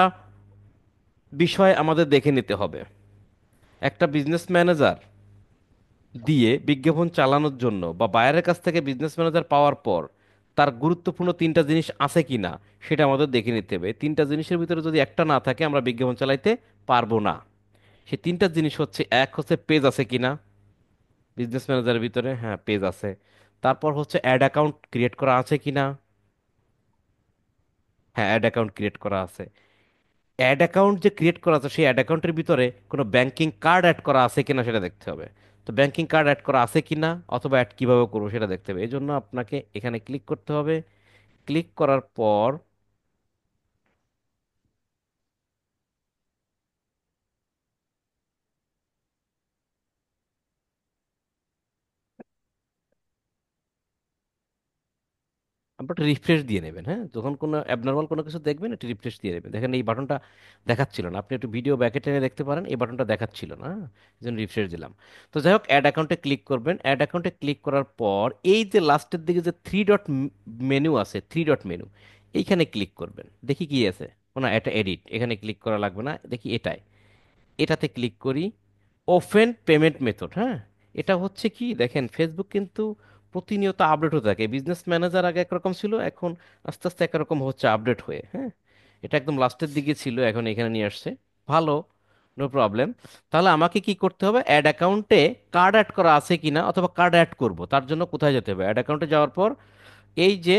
[SPEAKER 1] বিষয় আমাদের দেখে নিতে হবে। একটা বিজনেস ম্যানেজার দিয়ে বিজ্ঞাপন চালানোর জন্য বা বাইরের কাছ থেকে বিজনেস ম্যানেজার পাওয়ার পর তার গুরুত্বপূর্ণ তিনটা জিনিস আছে কিনা সেটা আমাদের দেখে নিতে হবে। এই তিনটা জিনিসের ভিতরে যদি একটা না থাকে আমরা বিজ্ঞাপন চালাইতে পারবো না। সেই তিনটা জিনিস হচ্ছে, এক হচ্ছে পেজ আছে কিনা বিজনেস ম্যানেজারের ভিতরে, হ্যাঁ পেজ আছে। তারপর হচ্ছে অ্যাড অ্যাকাউন্ট ক্রিয়েট করা আছে কিনা, হ্যাঁ অ্যাড অ্যাকাউন্ট ক্রিয়েট করা আছে। অ্যাড অ্যাকাউন্ট যে ক্রিয়েট করা আছে সেই অ্যাড অ্যাকাউন্টের ভিতরে কোনো ব্যাংকিং কার্ড অ্যাড করা আছে কিনা সেটা দেখতে হবে। তো ব্যাংকিং কার্ড অ্যাড করা আছে কিনা অথবা অ্যাড কিভাবে করবো সেটা দেখতে হবে। এই জন্য আপনাকে এখানে ক্লিক করতে হবে। ক্লিক করার পর আপনারা রিফ্রেশ দিয়ে নেবেন। হ্যাঁ, যখন কোনো অ্যাবনর্মাল কোনো কিছু দেখবেন একটু রিফ্রেশ দিয়ে নেবেন। দেখেন এই বাটনটা দেখাচ্ছিল না, আপনি একটু ভিডিও ব্যাকে টেনে দেখতে পারেন, এই বাটনটা দেখাচ্ছিল না, হ্যাঁ, এই জন্য রিফ্রেশ দিলাম। তো যাই হোক, অ্যাড অ্যাকাউন্টে ক্লিক করবেন। অ্যাড অ্যাকাউন্টে ক্লিক করার পর এই যে লাস্টের দিকে যে থ্রি ডট মেনু আছে, থ্রি ডট মেনু, এইখানে ক্লিক করবেন। দেখি কি আছে, ও না এটা এডিট, এখানে ক্লিক করা লাগবে না, দেখি এটাই, এটাতে ক্লিক করি। ওপেন পেমেন্ট মেথড, হ্যাঁ, এটা হচ্ছে কি দেখেন, ফেসবুক কিন্তু প্রতিনিয়ত আপডেট হতে থাকে। বিজনেস ম্যানেজার আগে একরকম ছিল, এখন আস্তে আস্তে একরকম হচ্ছে আপডেট হয়ে, হ্যাঁ। এটা একদম লাস্টের দিকে ছিল, এখন এখানে নিয়ে আসছে, ভালো, নো প্রবলেম। তাহলে আমাকে কি করতে হবে, অ্যাড অ্যাকাউন্টে কার্ড অ্যাড করা আছে কিনা অথবা কার্ড অ্যাড করব, তার জন্য কোথায় যেতে হবে, অ্যাড অ্যাকাউন্টে যাওয়ার পর এই যে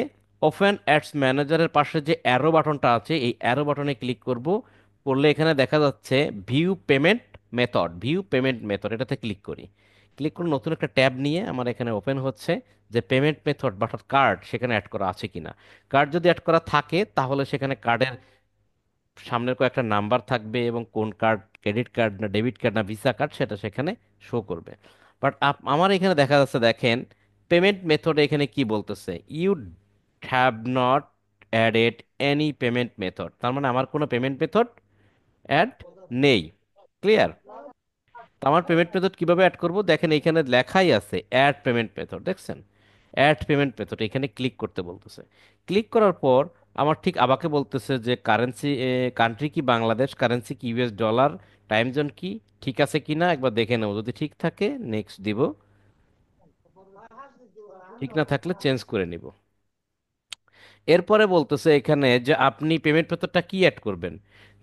[SPEAKER 1] ওপেন অ্যাডস ম্যানেজারের পাশে যে অ্যারো বাটনটা আছে এই অ্যারো বাটনে ক্লিক করব। করলে এখানে দেখা যাচ্ছে view payment method, view payment method, এটাতে ক্লিক করি। ক্লিক করে নতুন একটা ট্যাব নিয়ে আমার এখানে ওপেন হচ্ছে যে পেমেন্ট মেথড বা কার্ড সেখানে অ্যাড করা আছে কিনা। কার্ড যদি অ্যাড করা থাকে তাহলে সেখানে কার্ডের সামনের কয়েকটা নাম্বার থাকবে এবং কোন কার্ড, ক্রেডিট কার্ড না ডেবিট কার্ড না ভিসা কার্ড, সেটা সেখানে শো করবে। বাট আমার এখানে দেখা যাচ্ছে, দেখেন পেমেন্ট মেথডে এখানে কি বলতেছে, you have not added any payment method, তার মানে আমার কোনো পেমেন্ট মেথড অ্যাড নেই। ক্লিয়ার? তো আমার পেমেন্ট মেথড কিভাবে অ্যাড করব, দেখেন এখানে লেখাই আছে অ্যাড পেমেন্ট মেথড, দেখছেন অ্যাড পেমেন্ট মেথড, এখানে ক্লিক করতে বলতেছে। ক্লিক করার পর আমার ঠিক আমাকে বলতেছে যে কারেন্সি, কান্ট্রি কি বাংলাদেশ, কারেন্সি কি ইউএস ডলার, টাইম জোন কি ঠিক আছে কিনা একবার দেখে নেব, যদি ঠিক থাকে নেক্সট দিব, ঠিক না থাকলে চেঞ্জ করে নিব। এরপরে বলতেছে এখানে যে আপনি পেমেন্ট মেথডটা কি অ্যাড করবেন,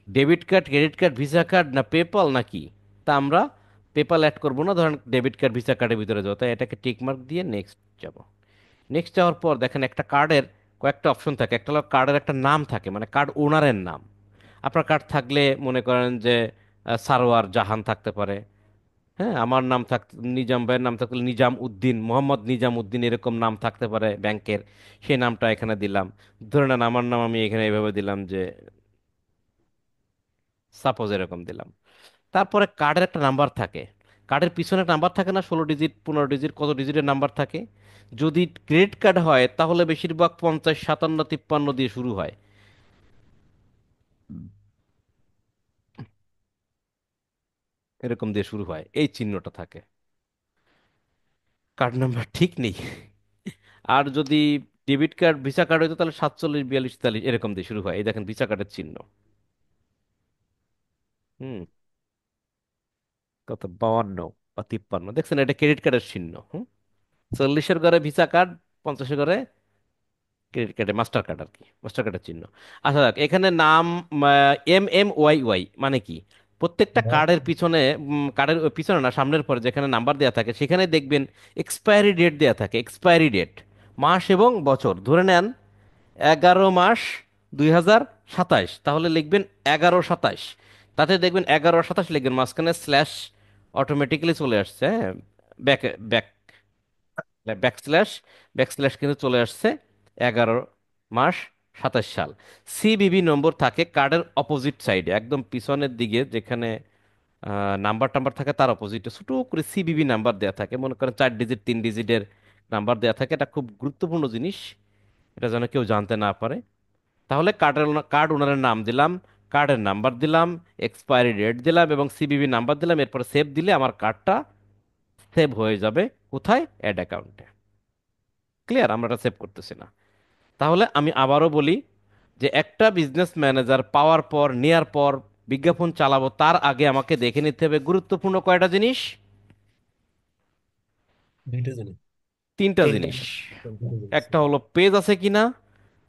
[SPEAKER 1] debit card, credit card, visa card না পেপাল নাকি। তা আমরা পেপাল অ্যাড করবো না, ধরেন ডেবিট কার্ড ভিসা কার্ডের ভিতরে যাবো, তাই এটাকে টিক মার্ক দিয়ে নেক্সট যাব। নেক্সট যাওয়ার পর দেখেন একটা কার্ডের কয়েকটা অপশন থাকে, একটা হলো কার্ডের একটা নাম থাকে মানে কার্ড ওনারের নাম। আপনার কার্ড থাকলে মনে করেন যে সারোয়ার জাহান থাকতে পারে, হ্যাঁ, আমার নাম থাক, নিজাম ভাইয়ের নাম থাকলে নিজাম উদ্দিন, মোহাম্মদ নিজাম উদ্দিন এরকম নাম থাকতে পারে ব্যাংকের, সেই নামটা এখানে দিলাম। ধরে নেন আমার নাম আমি এখানে এভাবে দিলাম যে সাপোজ এরকম দিলাম। তারপরে কার্ডের একটা নাম্বার থাকে, কার্ডের পিছনে একটা নাম্বার থাকে না, 16 ডিজিট 15 ডিজিট কত ডিজিটের নাম্বার থাকে। যদি ক্রেডিট কার্ড হয় তাহলে বেশিরভাগ 50 57 53 দিয়ে শুরু হয়, এরকম দিয়ে শুরু হয়, এই চিহ্নটা থাকে, কার্ড নাম্বার ঠিক নেই। আর যদি ডেবিট কার্ড ভিসা কার্ড হইতো তাহলে 47 42 43 এরকম দিয়ে শুরু হয়, এই দেখেন ভিসা কার্ডের চিহ্ন, হুম, কত 52 বা 53 দেখছেন, এটা ক্রেডিট কার্ডের চিহ্ন, হুম। 40-এর ঘরে ভিসা কার্ড, 50-এর ঘরে ক্রেডিট কার্ডে মাস্টার কার্ড আর কি, মাস্টার কার্ডের চিহ্ন। আচ্ছা দেখ এখানে নাম MMYY মানে কি, প্রত্যেকটা কার্ডের পিছনে, কার্ডের পিছনে না সামনের পরে যেখানে নাম্বার দেওয়া থাকে সেখানে দেখবেন এক্সপায়ারি ডেট দেওয়া থাকে, এক্সপায়ারি ডেট মাস এবং বছর। ধরে নেন 11 মাস 2027, তাহলে লিখবেন 11/27, তাতে দেখবেন 11/27 লিখবেন, মাঝখানে স্ল্যাশ অটোমেটিক্যালি চলে আসছে, হ্যাঁ, ব্যাক ব্যাক ব্যাকস্ল্যাশ, ব্যাকস্ল্যাশ কিন্তু চলে আসছে 11 মাস 27 সাল। সিবিবি নম্বর থাকে কার্ডের অপোজিট সাইডে একদম পিছনের দিকে, যেখানে নাম্বার টাম্বার থাকে তার অপোজিটে ছোট করে সিবিবি নাম্বার দেওয়া থাকে, মনে করেন 4 ডিজিট 3 ডিজিটের নাম্বার দেওয়া থাকে। এটা খুব গুরুত্বপূর্ণ জিনিস, এটা যেন কেউ জানতে না পারে। তাহলে কার্ড ওনারের নাম দিলাম, কার্ডের নাম্বার দিলাম, এক্সপায়ারি ডেট দিলাম এবং সিবিবি নাম্বার দিলাম, এরপরে সেভ দিলে আমার কার্ডটা সেভ হয়ে যাবে কোথায়, অ্যাড অ্যাকাউন্টে। ক্লিয়ার? আমরা এটা সেভ করতেছি না। তাহলে আমি আবারও বলি যে একটা বিজনেস ম্যানেজার পাওয়ার পর, নেয়ার পর বিজ্ঞাপন চালাবো তার আগে আমাকে দেখে নিতে হবে গুরুত্বপূর্ণ কয়টা জিনিস?
[SPEAKER 5] দুইটা জিনিস।
[SPEAKER 1] তিনটা
[SPEAKER 8] তিনটা।
[SPEAKER 1] জিনিস।
[SPEAKER 5] দুইটা জিনিস।
[SPEAKER 1] একটা হলো পেজ আছে কিনা,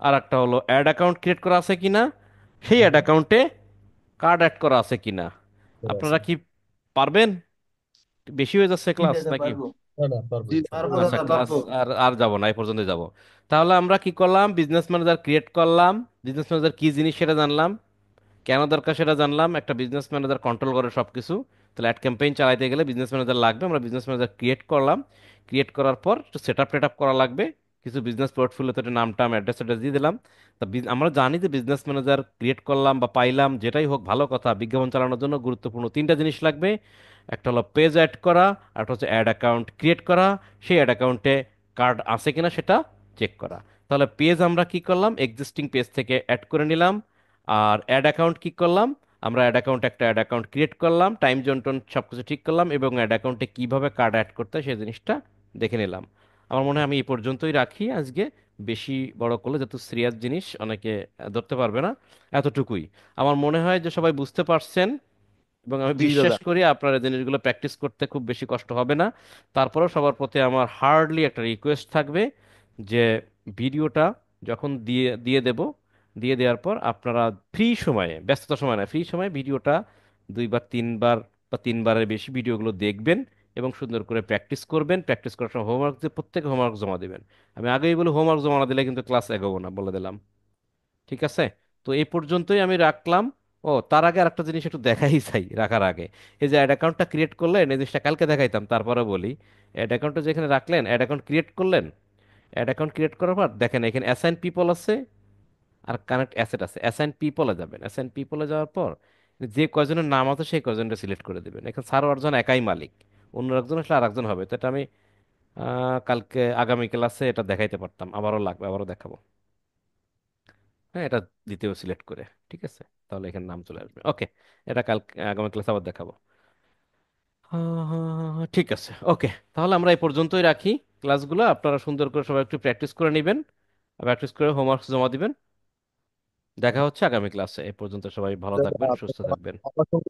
[SPEAKER 1] আর একটা হলো অ্যাড অ্যাকাউন্ট ক্রিয়েট করা আছে কিনা, সেই অ্যাড
[SPEAKER 5] হুম,
[SPEAKER 1] অ্যাকাউন্টে কার্ড অ্যাড করা আছে কিনা।
[SPEAKER 5] ঠিক আছে।
[SPEAKER 1] আপনারা কি পারবেন? বেশি হয়ে যাচ্ছে
[SPEAKER 2] জি
[SPEAKER 1] ক্লাস
[SPEAKER 2] দাদা
[SPEAKER 1] নাকি?
[SPEAKER 2] পারবো।
[SPEAKER 5] না না, পারবো
[SPEAKER 2] জি
[SPEAKER 5] ইনশাল্লাহ।
[SPEAKER 2] পারবো
[SPEAKER 1] আচ্ছা,
[SPEAKER 2] দাদা
[SPEAKER 1] ক্লাস
[SPEAKER 2] পারবো।
[SPEAKER 1] আর আর যাব না, এই পর্যন্ত যাব। তাহলে আমরা কি করলাম? বিজনেস ম্যানেজার ক্রিয়েট করলাম, বিজনেস ম্যানেজার কি জিনিস সেটা জানলাম, কেন দরকার সেটা জানলাম। একটা বিজনেস ম্যানেজার কন্ট্রোল করে সবকিছু, তাহলে অ্যাড ক্যাম্পেইন চালাতে গেলে বিজনেস ম্যানেজার লাগবে। আমরা বিজনেস ম্যানেজার ক্রিয়েট করলাম, ক্রিয়েট করার পর একটু সেট আপ টেট আপ করা লাগবে, কিছু বিজনেস পোর্টফোলিওতে একটা নাম টাম অ্যাড্রেস অ্যাড্রেস দিয়ে দিলাম। তা আমরা জানি যে বিজনেস ম্যানেজার ক্রিয়েট করলাম বা পাইলাম, যেটাই হোক ভালো কথা, বিজ্ঞাপন চালানোর জন্য গুরুত্বপূর্ণ তিনটা জিনিস লাগবে। একটা হলো পেজ অ্যাড করা, আর একটা হচ্ছে অ্যাড অ্যাকাউন্ট ক্রিয়েট করা, সেই অ্যাড অ্যাকাউন্টে কার্ড আছে কিনা সেটা চেক করা। তাহলে পেজ আমরা কি করলাম, এক্সিস্টিং পেজ থেকে অ্যাড করে নিলাম। আর অ্যাড অ্যাকাউন্ট কি করলাম, আমরা একটা অ্যাড অ্যাকাউন্ট ক্রিয়েট করলাম, টাইম জোন টোন সব কিছু ঠিক করলাম, এবং অ্যাড অ্যাকাউন্টে কীভাবে কার্ড অ্যাড করতে হয় সেই জিনিসটা দেখে নিলাম। আমার মনে হয় আমি এই পর্যন্তই রাখি আজকে। বেশি বড় করলে যেহেতু সিরিয়াস জিনিস অনেকে ধরতে পারবে না, এতটুকুই। আমার মনে হয় যে সবাই বুঝতে পারছেন, এবং আমি
[SPEAKER 3] জি
[SPEAKER 1] বিশ্বাস
[SPEAKER 3] দাদা।
[SPEAKER 1] করি আপনার এই জিনিসগুলো প্র্যাকটিস করতে খুব বেশি কষ্ট হবে না। তারপরেও সবার প্রতি আমার হার্ডলি একটা রিকোয়েস্ট থাকবে যে ভিডিওটা যখন দিয়ে দিয়ে দেব, দিয়ে দেওয়ার পর আপনারা ফ্রি সময়ে, ব্যস্ততার সময় না, ফ্রি সময়ে ভিডিওটা দুইবার তিনবার বা তিনবারের বেশি ভিডিওগুলো দেখবেন এবং সুন্দর করে প্র্যাকটিস করবেন। প্র্যাকটিস করার সময় হোমওয়ার্ক দিয়ে প্রত্যেকে হোমওয়ার্ক জমা দেবেন। আমি আগেই বলি হোমওয়ার্ক জমা না দিলে কিন্তু ক্লাস এগোবো না, বলে দিলাম। ঠিক আছে? তো এই পর্যন্তই আমি রাখলাম। ও, তার আগে আরেকটা জিনিস একটু দেখাই চাই রাখার আগে। এই যে অ্যাড অ্যাকাউন্টটা ক্রিয়েট করলেন, এই জিনিসটা কালকে দেখাইতাম, তারপরে বলি। অ্যাড অ্যাকাউন্টটা যেখানে রাখলেন, অ্যাড অ্যাকাউন্ট ক্রিয়েট করলেন, অ্যাড অ্যাকাউন্ট ক্রিয়েট করার পর দেখেন এখানে অ্যাসাইন পিপল আছে আর কানেক্ট অ্যাসেট আছে। অ্যাসাইন পিপলে যাবেন, অ্যাসাইন পিপলে যাওয়ার পর যে কয়জনের নাম আছে সেই কয়জনটা সিলেক্ট করে দেবেন। এখানে সার্ভার জন একাই মালিক, অন্য একজন আসলে আর একজন হবে। তো এটা আমি কালকে আগামী ক্লাসে এটা দেখাইতে পারতাম, আবারও লাগবে, আবারও দেখাবো। হ্যাঁ, এটা দ্বিতীয় সিলেক্ট করে। ঠিক আছে? তাহলে এখানে নাম চলে আসবে। ওকে, এটা কাল আগামী ক্লাসে আবার দেখাবো। ঠিক আছে, ওকে। তাহলে আমরা এই পর্যন্তই রাখি ক্লাসগুলো। আপনারা সুন্দর করে সবাই একটু প্র্যাকটিস করে নেবেন, প্র্যাকটিস করে হোমওয়ার্ক জমা দিবেন। দেখা হচ্ছে আগামী ক্লাসে। এ পর্যন্ত সবাই ভালো থাকবেন, সুস্থ থাকবেন।
[SPEAKER 3] আমার সঙ্গে